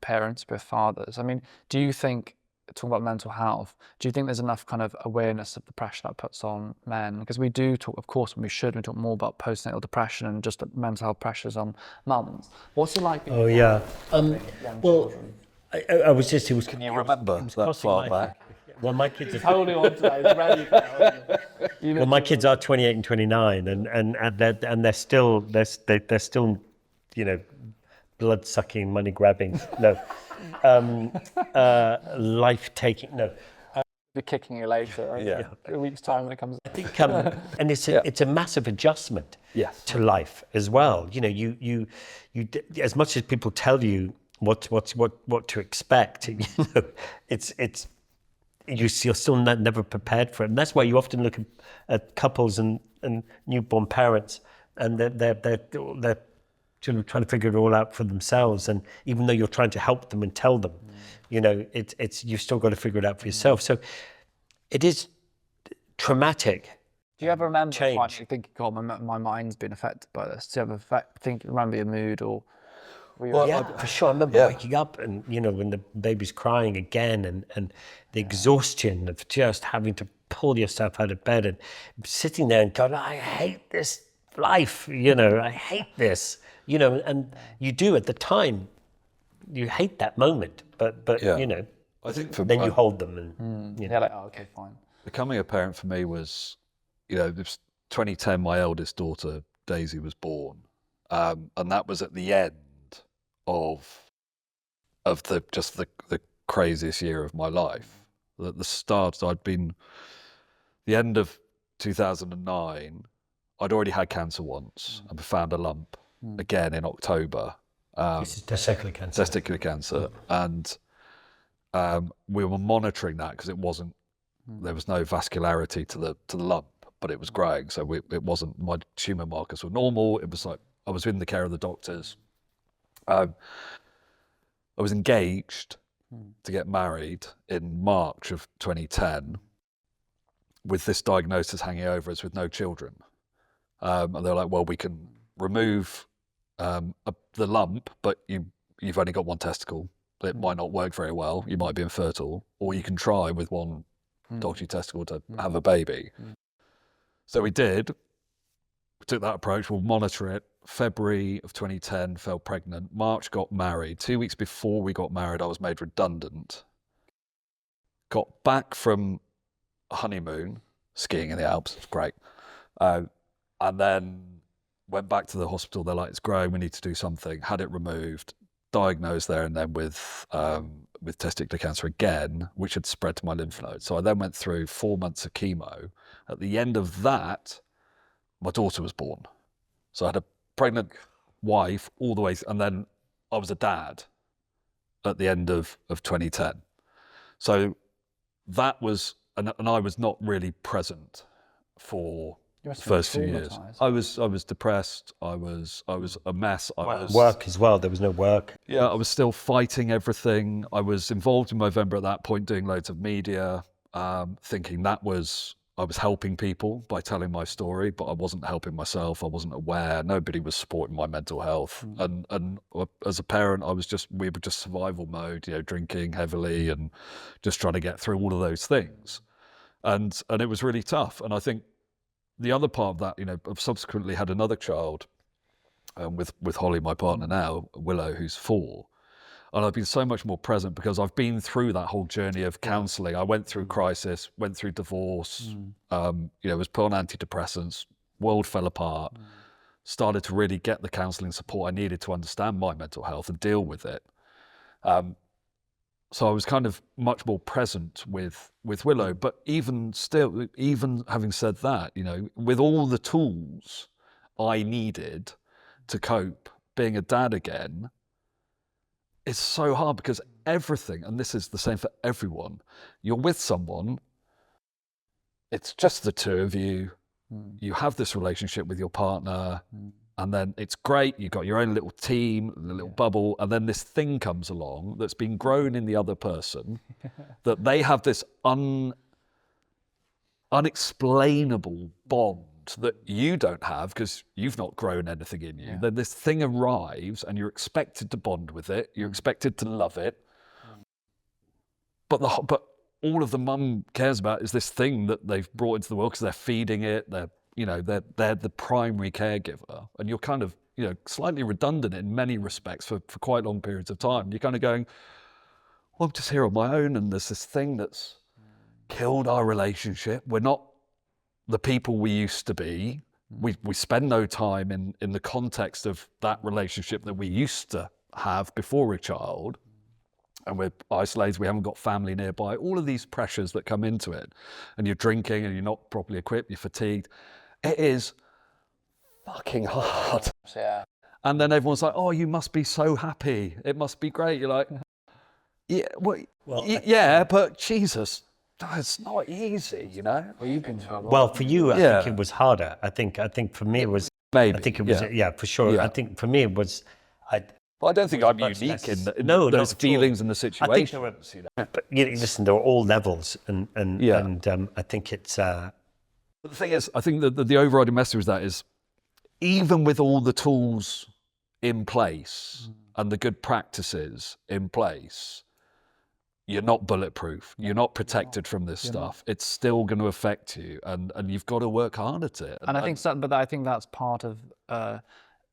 Speaker 4: parents, both fathers. I mean, do you think, talking about mental health, do you think there's enough kind of awareness of the pressure that puts on men? Because we do talk, of course, and we talk more about postnatal depression and just the mental health pressures on mums. What's it like?
Speaker 5: Oh yeah. Well, I was just. It was.
Speaker 1: Can you remember that far back?
Speaker 5: Well, my kids are.
Speaker 4: Holding on to that, it's ready for
Speaker 5: Well, my kids are 28 and 29, and they're still, you know, blood sucking, money grabbing. No. Life taking. No.
Speaker 4: Be kicking you later.
Speaker 1: Yeah.
Speaker 4: A week's time when it comes.
Speaker 5: I think, and it's a massive adjustment.
Speaker 1: Yes.
Speaker 5: To life as well. You know, you as much as people tell you what to expect, you know, you're still never prepared for it. And that's why you often look at couples and newborn parents, and they're sort of trying to figure it all out for themselves. And even though you're trying to help them and tell them, you know, it's you've still got to figure it out for yourself. So it is traumatic.
Speaker 4: Do you ever remember
Speaker 5: change?
Speaker 4: Thinking, God, my mind's been affected by this? Do you ever remember your mood or?
Speaker 5: Well, yeah, for sure. I remember waking up and, you know, when the baby's crying again and the exhaustion of just having to pull yourself out of bed and sitting there and going, I hate this life, you know, I hate this, you know, and you do at the time, you hate that moment, but you know,
Speaker 1: I think
Speaker 5: then you hold them and, you know.
Speaker 4: Yeah, like, oh, okay, fine.
Speaker 1: Becoming a parent for me was, you know, it was 2010, my eldest daughter, Daisy, was born. And that was at the end of the craziest year of my life. At the start, the end of 2009, I'd already had cancer once and found a lump again in October.
Speaker 5: This is testicular cancer.
Speaker 1: Testicular cancer. And we were monitoring that because there was no vascularity to the lump, but it was growing. So it wasn't, my tumor markers were normal. It was like, I was in the care of the doctors. I was engaged to get married in March of 2010 with this diagnosis hanging over us with no children. And they're like, well, we can remove the lump, but you've only got one testicle. It might not work very well. You might be infertile, or you can try with one dodgy testicle to have a baby. So we did. We took that approach. We'll monitor it. February of 2010, fell pregnant. March, got married. 2 weeks before we got married, I was made redundant. Got back from a honeymoon, skiing in the Alps. It was great. And then went back to the hospital. They're like, it's growing. We need to do something. Had it removed. Diagnosed there and then with testicular cancer again, which had spread to my lymph nodes. So I then went through 4 months of chemo. At the end of that, my daughter was born. So I had a pregnant wife all the way, and then I was a dad at the end of 2010. So that was, and I was not really present for the first few years. I was depressed. I was a mess.
Speaker 5: Work as well. There was no work.
Speaker 1: Yeah, I was still fighting everything. I was involved in Movember at that point, doing loads of media, thinking I was helping people by telling my story, but I wasn't helping myself. I wasn't aware. Nobody was supporting my mental health. And as a parent, we were just survival mode, you know, drinking heavily and just trying to get through all of those things. And it was really tough. And I think the other part of that, you know, I've subsequently had another child with Holly, my partner now, Willow, who's 4. And I've been so much more present because I've been through that whole journey of counselling. I went through crisis, went through divorce, you know, was put on antidepressants, world fell apart, started to really get the counselling support I needed to understand my mental health and deal with it. So I was kind of much more present with Willow, but even having said that, you know, with all the tools I needed to cope, being a dad again, it's so hard because everything, and this is the same for everyone, you're with someone, it's just the two of you, you have this relationship with your partner, and then it's great, you've got your own little team, a little bubble, and then this thing comes along that's been grown in the other person, that they have this unexplainable bond that you don't have because you've not grown anything in you. Then this thing arrives and you're expected to bond with it, you're expected to love it, but all of the mum cares about is this thing that they've brought into the world because they're feeding it, they're the primary caregiver, and you're kind of slightly redundant in many respects for quite long periods of time. You're kind of going, well, I'm just here on my own, and there's this thing that's killed our relationship. We're not the people we used to be. We spend no time in the context of that relationship that we used to have before a child, and we're isolated, we haven't got family nearby, all of these pressures that come into it, and you're drinking and you're not properly equipped, you're fatigued. It is fucking hard.
Speaker 4: Yeah.
Speaker 1: And then everyone's like, oh, you must be so happy. It must be great. You're like, yeah, but Jesus, it's not easy,
Speaker 4: Well, you've been through a lot.
Speaker 5: Well, for you, I think it was harder. I think for me it was
Speaker 1: maybe.
Speaker 5: I think it was for sure.
Speaker 1: Yeah.
Speaker 5: I think for me it was.
Speaker 1: Well, I don't think I'm
Speaker 5: much
Speaker 1: unique in
Speaker 5: No,
Speaker 1: those
Speaker 5: not at all.
Speaker 1: feelings and the
Speaker 5: I think
Speaker 1: situations.
Speaker 5: but listen, there are all levels, and I think it's.
Speaker 1: But the thing is, I think that the overriding message of that is, even with all the tools in place and the good practices in place, you're not bulletproof. You're not protected from this stuff. It's still going to affect you, and you've got to work hard at it.
Speaker 4: And I think so, but I think that's part of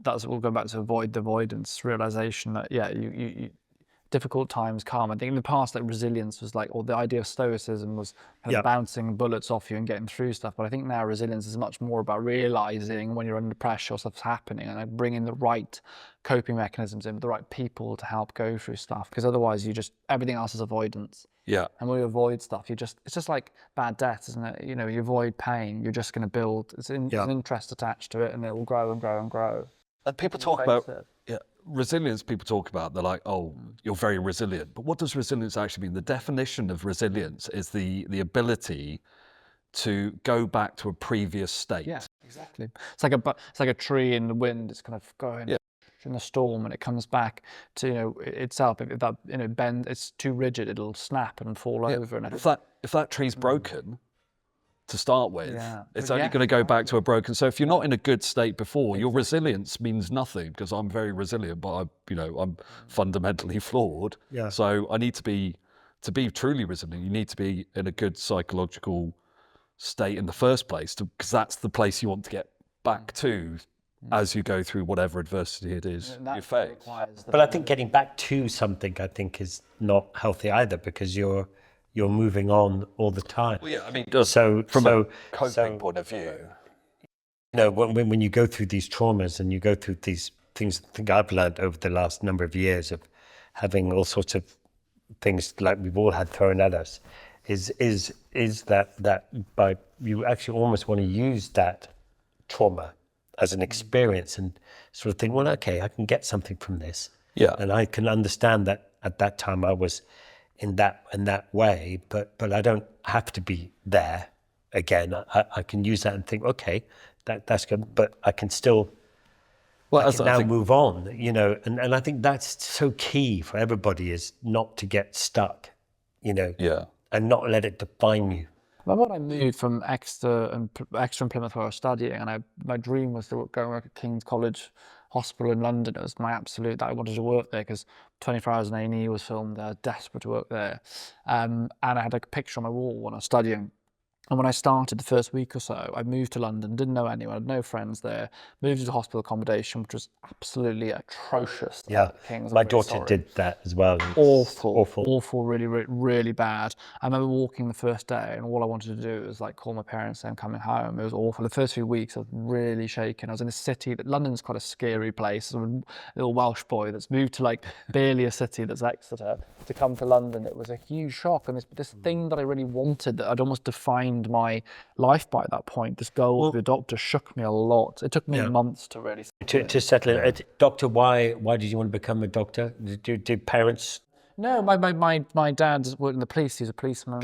Speaker 4: that's we'll go back to avoid the avoidance realization that you difficult times come. I think in the past, like resilience was like, or the idea of stoicism was kind of bouncing bullets off you and getting through stuff. But I think now resilience is much more about realizing when you're under pressure or stuff's happening, and like bringing the right coping mechanisms in with the right people to help go through stuff. Because otherwise, everything else is avoidance.
Speaker 1: Yeah.
Speaker 4: And when you avoid stuff, it's just like bad debt, isn't it? You avoid pain, you're just going to build. It's an interest attached to it, and it will grow and grow and grow.
Speaker 1: And people talk about resilience. People talk about, they're like, oh, you're very resilient. But what does resilience actually mean? The definition of resilience is the ability to go back to a previous state.
Speaker 4: Yeah, exactly. It's like a tree in the wind. It's kind of going in a storm, and it comes back to itself. If that bend, it's too rigid, it'll snap and fall over. And
Speaker 1: if that tree's broken to start with, it's only going to go back to a broken. So if you're not in a good state before, your resilience means nothing, because I'm very resilient, but I'm fundamentally flawed. Yeah. So I need to be truly resilient. You need to be in a good psychological state in the first place, because that's the place you want to get back to as you go through whatever adversity it is you face.
Speaker 5: But I think getting back to something, I think, is not healthy either, because you're moving on all the time.
Speaker 1: Well, yeah, I mean,
Speaker 5: from
Speaker 1: a coping point of view,
Speaker 5: when you go through these traumas and you go through these things, I think I've learned over the last number of years of having all sorts of things like we've all had thrown at us, is that by you actually almost want to use that trauma as an experience and sort of think, well, okay, I can get something from this.
Speaker 1: Yeah.
Speaker 5: And I can understand that at that time I was in that way, but I don't have to be there again. I can use that and think, okay, that's good, but I can still move on, and I think that's so key for everybody, is not to get stuck, and not let it define you.
Speaker 4: I remember when I moved from Exeter in Plymouth, where I was studying, and my dream was to go work at King's College Hospital in London. It was my absolute that I wanted to work there, because 24 Hours in A&E was filmed there. Desperate to work there, and I had a picture on my wall when I was studying. And when I started the first week or so, I moved to London, didn't know anyone, had no friends there, moved into hospital accommodation, which was absolutely atrocious.
Speaker 5: Yeah, my daughter did that as well.
Speaker 4: Awful, really, really, really bad. I remember walking the first day, and all I wanted to do was like call my parents and say I'm coming home. It was awful. The first few weeks I was really shaken. I was in a city that London's quite a scary place. I'm a little Welsh boy that's moved to like barely a city that's Exeter. To come to London, it was a huge shock. And this thing that I really wanted, that I'd almost defined defined my life by that point. This goal to be a doctor shook me a lot. It took me months to really
Speaker 5: to settle it. Doctor, why did you want to become a doctor? Did parents?
Speaker 4: No, my dad worked in the police. He was a policeman.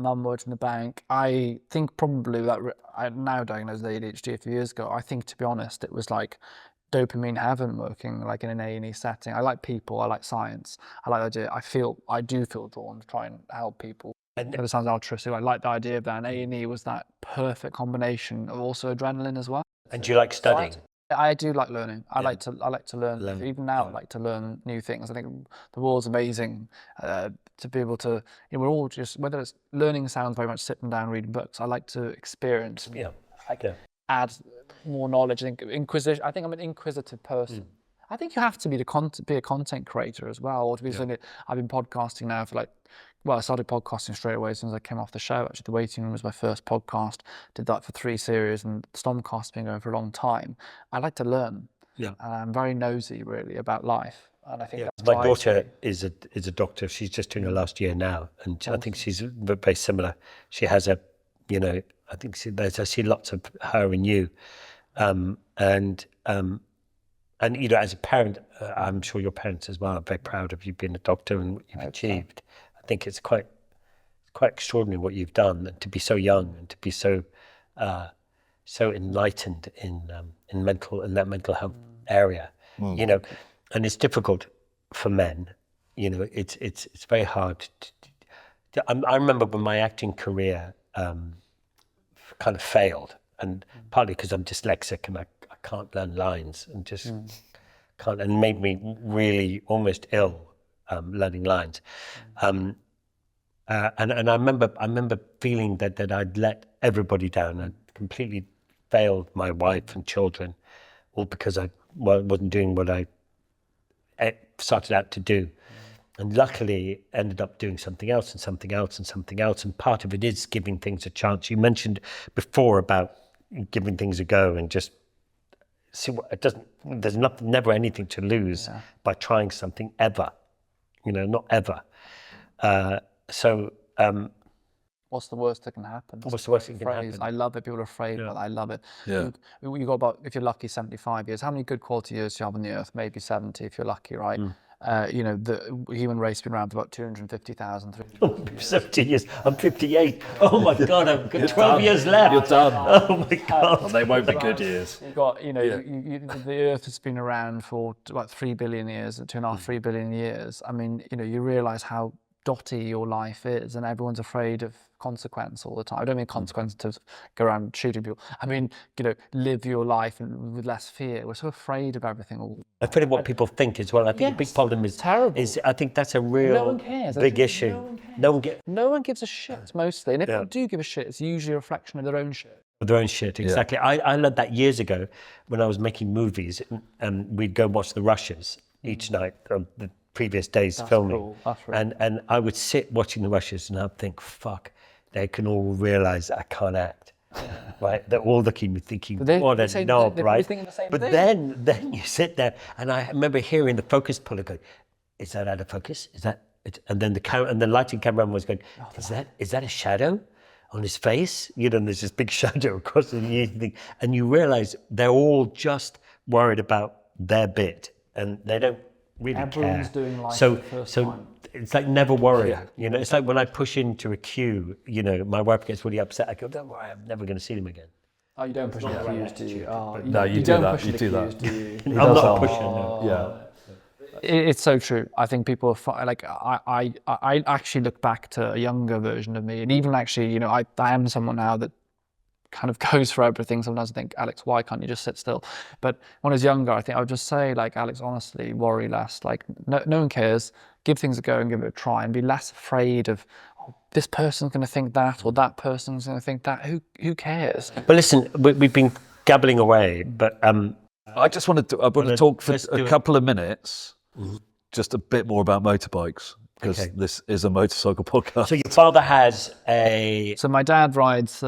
Speaker 4: Mum worked in the bank. I think probably that I now diagnosed with ADHD a few years ago. I think, to be honest, it was like dopamine heaven working like in an A&E setting. I like people. I like science. I like the idea. I do feel drawn to try and help people. It sounds altruistic. I like the idea of that. And A&E was that perfect combination of also adrenaline as well.
Speaker 5: And do you like studying?
Speaker 4: I do like learning. I like to learn. Even now, I like to learn new things. I think the world's amazing to be able to. We're all just, whether it's learning sounds very much sitting down reading books. I like to experience. Add more knowledge. I think I'm an inquisitive person. I think you have to be a content creator as well, or to be something. I've been podcasting now for I started podcasting straight away as soon as I came off the show. Actually, The Waiting Room was my first podcast. Did that for 3 series, and Stormcast's been going for a long time. I like to learn. And I'm very nosy, really, about life. And I think that's
Speaker 5: my daughter is a doctor. She's just doing her last year now, and I think she's very similar. She has I think I see lots of her in you, and as a parent, I'm sure your parents as well are very proud of you being a doctor and what you've achieved. I think it's quite extraordinary what you've done, and to be so young and to be so enlightened in that mental health area. And it's difficult for men. It's very hard. I remember when my acting career kind of failed, and partly because I'm dyslexic and I can't learn lines and just can't, and made me really almost ill learning lines. And I remember feeling that I'd let everybody down. I completely failed my wife and children, all because I wasn't doing what I started out to do. And luckily ended up doing something else and something else and something else. And part of it is giving things a chance. You mentioned before about giving things a go and just see what it doesn't. There's never anything to lose by trying something ever. Not ever.
Speaker 4: What's the worst that can happen?
Speaker 5: What's the worst that can happen?
Speaker 4: I love it. People are afraid, but I love it. You got about, if you're lucky, 75 years. How many good quality years do you have on the earth? Maybe 70 if you're lucky, right? The human race has been around for about 250,000.
Speaker 5: 70 years. I'm 58. Oh my God, I've got 12 years left.
Speaker 1: You're done.
Speaker 5: Oh my God.
Speaker 1: Well, they won't be good years.
Speaker 4: You've got, the Earth has been around for about 3 billion years, 2.5, 3 billion years. I mean, you realise how dotty your life is, and everyone's afraid of consequence all the time. I don't mean consequence to go around shooting people. I mean, live your life with less fear. We're so afraid of everything.
Speaker 5: I'm afraid of what people think as well. I think the big problem is
Speaker 4: terrible.
Speaker 5: I think that's a real
Speaker 4: no one cares.
Speaker 5: big issue.
Speaker 4: No one gives a shit mostly, and if they do give a shit, it's usually a reflection of their own shit.
Speaker 5: Their own shit, exactly. I learned that years ago when I was making movies, and we'd go watch the rushes each night of the previous day's filming.
Speaker 4: Cool. That's really
Speaker 5: and I would sit watching the rushes and I'd think, fuck, they can all realise I can't act. Right? They're all looking at me thinking, what a knob, right? But then you sit there, and I remember hearing the focus puller go, is that out of focus? Is that it? And then the lighting cameraman was going, is that a shadow on his face? There's this big shadow across the thing, and you realise they're all just worried about their bit, and they don't really
Speaker 4: Everyone's
Speaker 5: care.
Speaker 4: doing life for the first time.
Speaker 5: It's like never worry. It's like when I push into a queue, my wife gets really upset. I go, don't worry, I'm never going to see them again.
Speaker 4: Oh, you don't push the queues, do you?
Speaker 1: No, you do that. You do that.
Speaker 5: I'm not a pusher, no.
Speaker 1: Yeah.
Speaker 4: It's so true. I think people are like, I actually look back to a younger version of me, and even actually, I am someone now that kind of goes for everything. Sometimes I think, Alex, why can't you just sit still? But when I was younger, I think I would just say, like, Alex, honestly, worry less. Like, no one cares. Give things a go and give it a try, and be less afraid of, this person's going to think that, or that person's going to think that. Who cares?
Speaker 5: But listen, we've been gabbling away, but
Speaker 1: I want to talk for a couple of minutes, just a bit more about motorbikes, because this is a motorcycle podcast.
Speaker 5: So your father has a...
Speaker 4: So my dad rides,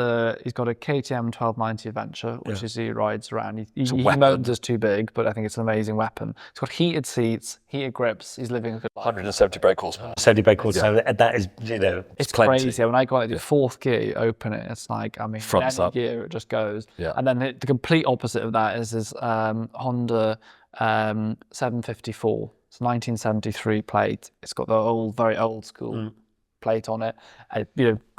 Speaker 4: he's got a KTM 1290 Adventure, which is he rides around. He mounts is too big, but I think it's an amazing weapon. It's got heated seats, heated grips. He's living a good life.
Speaker 1: 170 brake horsepower.
Speaker 5: 70 brake horsepower. So that is, you know...
Speaker 4: It's
Speaker 1: plenty.
Speaker 4: crazy. When I got the fourth gear, you open it, it's like, I mean,
Speaker 1: Fronts
Speaker 4: any
Speaker 1: up.
Speaker 4: gear, it just goes.
Speaker 1: Yeah.
Speaker 4: And then the complete opposite of that is this Honda 754. It's 1973 plate. It's got the very old school plate on it.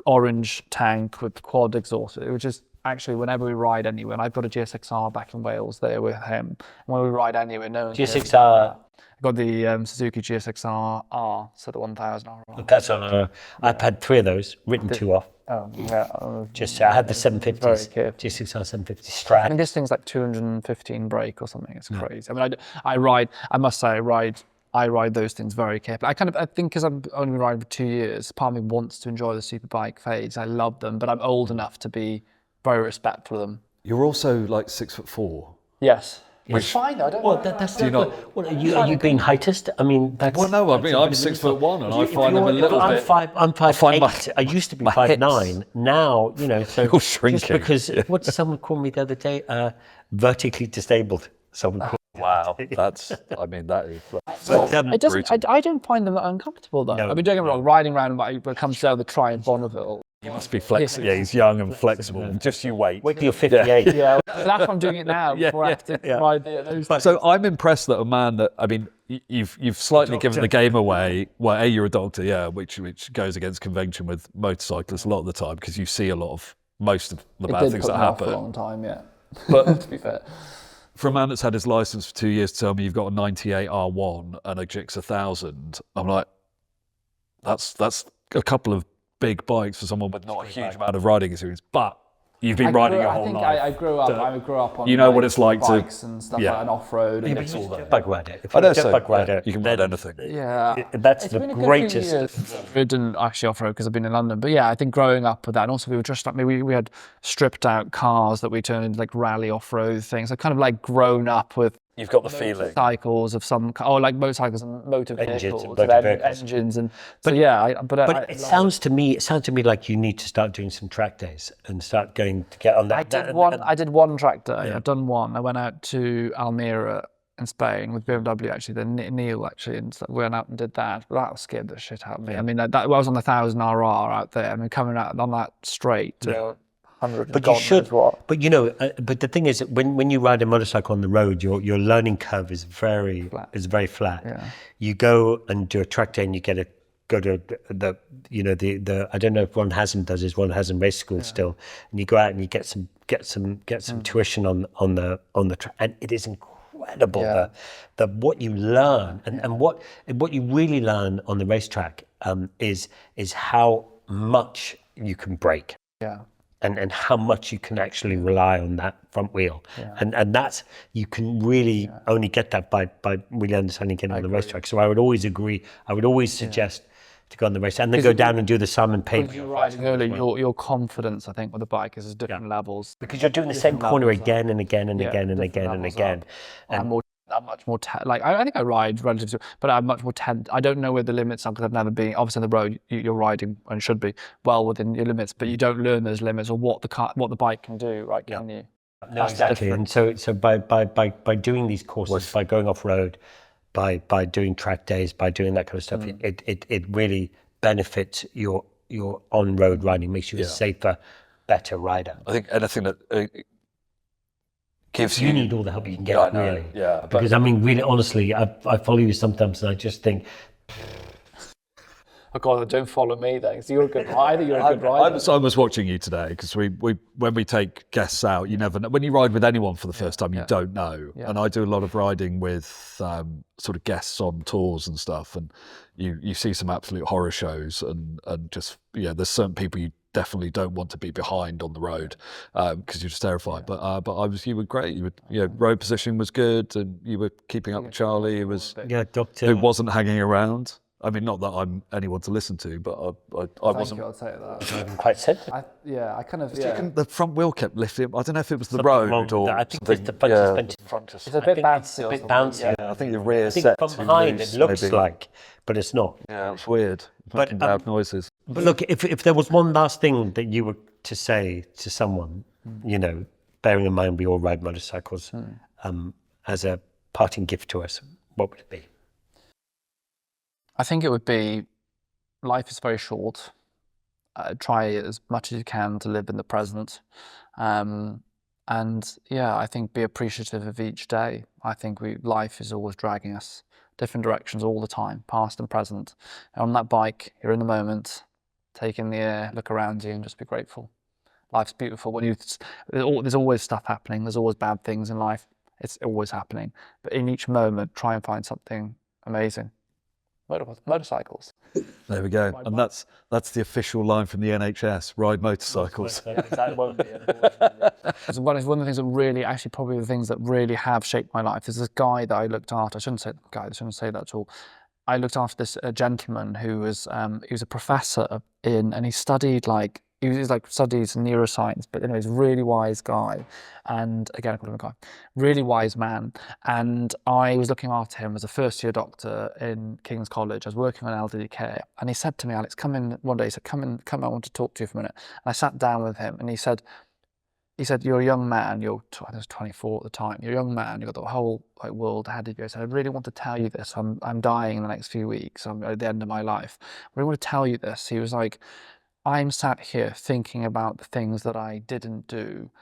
Speaker 4: Orange tank with quad exhaust. It was just actually whenever we ride anywhere, and I've got a GSX-R back in Wales there with him. And when we ride anywhere, no one
Speaker 5: GSX-R.
Speaker 4: I've got the Suzuki GSX-R R, so the 1000 R.
Speaker 5: That's on I've had 3 of those, written 2 off.
Speaker 4: Oh, yeah.
Speaker 5: I had the 750s,
Speaker 4: Very
Speaker 5: GSX-R 750
Speaker 4: I
Speaker 5: Strat.
Speaker 4: mean, this thing's like 215 brake or something. It's crazy. I mean, I must say, I ride those things very carefully. I think because I've only been riding for 2 years, part of me wants to enjoy the superbike phase. I love them, but I'm old enough to be very respectful of them.
Speaker 1: You're also like 6'4".
Speaker 4: Yes. It's fine though, I don't know.
Speaker 5: That's not... What, are you being heightist? I mean, that's...
Speaker 1: Well, no, I mean, I'm 6'1", and I find them a little bit...
Speaker 5: I'm 5'8". I used to be 5'9". Now, you know, so...
Speaker 1: You're shrinking.
Speaker 5: Just because, what did someone call me the other day? Vertically disabled. Someone called
Speaker 1: Wow, that is...
Speaker 5: But,
Speaker 4: I don't find them uncomfortable though.
Speaker 5: No.
Speaker 4: I mean, don't get me wrong, riding around when it comes down the Triumph Bonneville.
Speaker 1: He must be flexible. Yeah, he's young and flexible. Just you wait.
Speaker 5: wait till you're 58.
Speaker 4: Yeah, that's why I'm doing it now. Before I have to ride those.
Speaker 1: So I'm impressed that a man that, I mean, you've slightly given the game away. Well, you're a doctor, which goes against convention with motorcyclists a lot of the time, because you see most of the bad things that happen.
Speaker 4: For a long time, yeah.
Speaker 1: But
Speaker 4: to be fair.
Speaker 1: for a man that's had his license for 2 years to tell me you've got a 98 R1 and a GX 1000, I'm like, that's a couple of big bikes for someone with not a huge amount of riding experience, but you've been riding your whole life.
Speaker 4: I grew up on
Speaker 1: you know what it's like
Speaker 4: bikes and stuff like that, and off-road. And
Speaker 5: It's all that. Bug rider. If
Speaker 1: I
Speaker 5: you're
Speaker 1: know,
Speaker 5: a bug rider,
Speaker 1: you can ride anything.
Speaker 4: Yeah,
Speaker 5: that's
Speaker 4: it's
Speaker 5: the
Speaker 4: been a good
Speaker 5: greatest.
Speaker 4: few years. I've ridden actually off-road because I've been in London, but yeah, I think growing up with that, and also we were just like, we had stripped out cars that we turned into like rally off-road things. I've kind of like grown up with.
Speaker 1: You've got the feeling.
Speaker 4: Cycles of some, like motorcycles and motor vehicles, engines, and
Speaker 5: But,
Speaker 4: so yeah. But
Speaker 5: it sounds to me like you need to start doing some track days and start going to get on that.
Speaker 4: I did one track day. Yeah. I've done one. I went out to Almeria in Spain with BMW actually. Then Neil actually and went out and did that. But that scared the shit out of me. I mean, I was on the 1000 RR out there. I mean, coming out on that straight.
Speaker 5: But you should. But you know, but the thing is, when you ride a motorcycle on the road, your learning curve is very flat.
Speaker 4: Yeah.
Speaker 5: You go and do a track day, and you go to the I don't know if one hasn't does this, one hasn't race school still, and you go out and you get some tuition on the track, and it is incredible the what you learn and what you really learn on the racetrack is how much you can brake.
Speaker 4: Yeah.
Speaker 5: And how much you can actually rely on that front wheel. Yeah. And that's, you can really only get that by really understanding getting on the racetrack. So I would always suggest to go on the race and then go down and do the Simon Payne.
Speaker 4: You're riding early, your confidence, I think, with the bike is at different levels.
Speaker 5: Because you're doing the same corner again and again and again and again and again.
Speaker 4: I'm much more I think I ride relatively, but I'm much more I don't know where the limits are because I've never been. Obviously, on the road, you're riding and should be well within your limits, but you don't learn those limits or what the bike can do, right? Can you?
Speaker 5: No, exactly. And so by doing these courses, by going off road, by doing track days, by doing that kind of stuff, it really benefits your on road riding, makes you a safer, better rider.
Speaker 1: I think anything that.
Speaker 5: You need all the help you can get, really.
Speaker 1: Yeah.
Speaker 5: Because I mean, really, honestly, I follow you sometimes, and I just think,
Speaker 4: oh God, don't follow me then, because you're a good rider. You're a good rider.
Speaker 1: I was watching you today because we when we take guests out, you never know. When you ride with anyone for the first time, you don't know. Yeah. And I do a lot of riding with sort of guests on tours and stuff, and you see some absolute horror shows, and just there's certain people you definitely don't want to be behind on the road because you're just terrified. But you were great. Road position was good, and you were keeping up with Charlie. Who was
Speaker 5: Doctor,
Speaker 1: who wasn't hanging around. I mean, not that I'm anyone to listen to, but I
Speaker 4: Thank
Speaker 1: wasn't.
Speaker 4: you, I'll take that.
Speaker 5: Driving quite sensitive.
Speaker 4: I kind of,
Speaker 1: The front wheel kept lifting. I don't know if it was the
Speaker 5: Something
Speaker 1: road
Speaker 5: wrong with
Speaker 1: or
Speaker 5: that. I think
Speaker 1: something.
Speaker 5: it's the front
Speaker 4: It's a bit bouncy.
Speaker 5: a bit bouncy.
Speaker 1: I think the rear
Speaker 5: I think
Speaker 1: set
Speaker 5: from
Speaker 1: too
Speaker 5: behind
Speaker 1: loose,
Speaker 5: it looks
Speaker 1: maybe.
Speaker 5: like, but it's not.
Speaker 1: Yeah, it's weird.
Speaker 5: But,
Speaker 1: Making loud noises.
Speaker 5: But look, if there was one last thing that you were to say to someone, you know, bearing in mind we all ride motorcycles, as a parting gift to us, what would it be?
Speaker 4: I think it would be, life is very short. Try as much as you can to live in the present. And yeah, I think be appreciative of each day. I think life is always dragging us different directions all the time, past and present. And on that bike, you're in the moment, take in the air, look around you and just be grateful. Life's beautiful. There's always stuff happening. There's always bad things in life. It's always happening. But in each moment, try and find something amazing. Motorcycles.
Speaker 1: There we go. And that's the official line from the NHS, ride motorcycles.
Speaker 4: That won't be it. One of the things that really, actually probably the things that really have shaped my life is this guy that I looked after. I shouldn't say that at all. I looked after this gentleman who was he was a professor and he studied studies neuroscience, but anyway, he's a really wise guy. And again, I call him a guy, really wise man. And I was looking after him as a first-year doctor in King's College. I was working on elderly care. And he said to me, Alex, come in one day. He said, come in, I want to talk to you for a minute. And I sat down with him and he said, you're a young man, I was 24 at the time, you're a young man, you've got the whole world ahead of you. I said, I really want to tell you this. I'm dying in the next few weeks. I'm at the end of my life. I really want to tell you this. He was like, I'm sat here thinking about the things that I didn't do.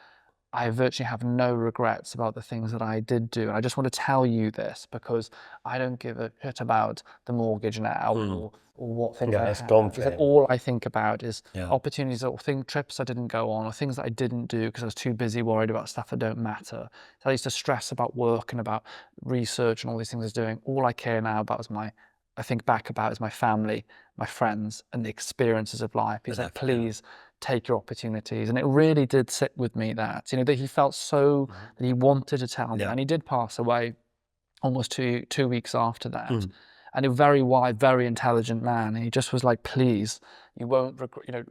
Speaker 4: I virtually have no regrets about the things that I did do. And I just want to tell you this because I don't give a shit about the mortgage now or what things I have. He said, all I think about is opportunities or trips I didn't go on or things that I didn't do because I was too busy worried about stuff that don't matter. So I used to stress about work and about research and all these things I was doing. All I care now about is I think back about is my family, my friends, and the experiences of life. He said, please take your opportunities. And it really did sit with me that he felt so that he wanted to tell me. And he did pass away almost two weeks after that. And a very wise, very intelligent man. And he just was like, please, you won't regret,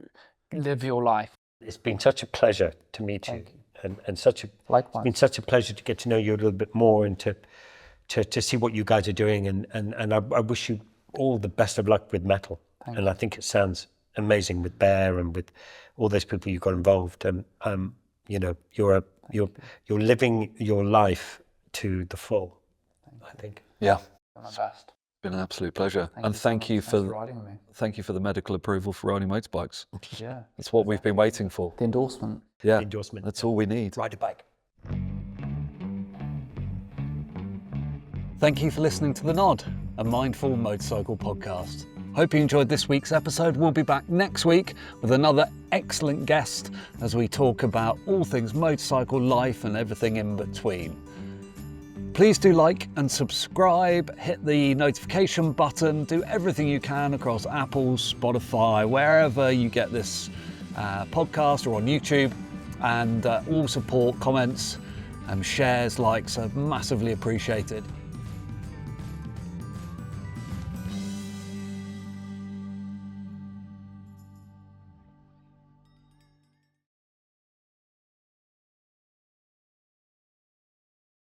Speaker 4: live your life.
Speaker 5: It's been such a pleasure to meet you. And it's been such a pleasure to get to know you a little bit more and to see what you guys are doing, and I wish you all the best of luck with metal. And I think it sounds amazing with Bear and with all those people you got involved. And you're living your life to the full. I think.
Speaker 1: Yeah.
Speaker 4: My best.
Speaker 1: It's been an absolute pleasure. Thank you for the medical approval for riding motorbikes.
Speaker 4: Yeah.
Speaker 1: That's what we've been waiting for.
Speaker 4: The endorsement.
Speaker 1: Yeah.
Speaker 5: The endorsement.
Speaker 1: That's all we need.
Speaker 5: Ride a bike.
Speaker 1: Thank you for listening to The Nod, a mindful motorcycle podcast. Hope you enjoyed this week's episode. We'll be back next week with another excellent guest as we talk about all things motorcycle life and everything in between. Please do like and subscribe, hit the notification button, do everything you can across Apple, Spotify, wherever you get this podcast or on YouTube. And all support, comments, shares, likes are massively appreciated.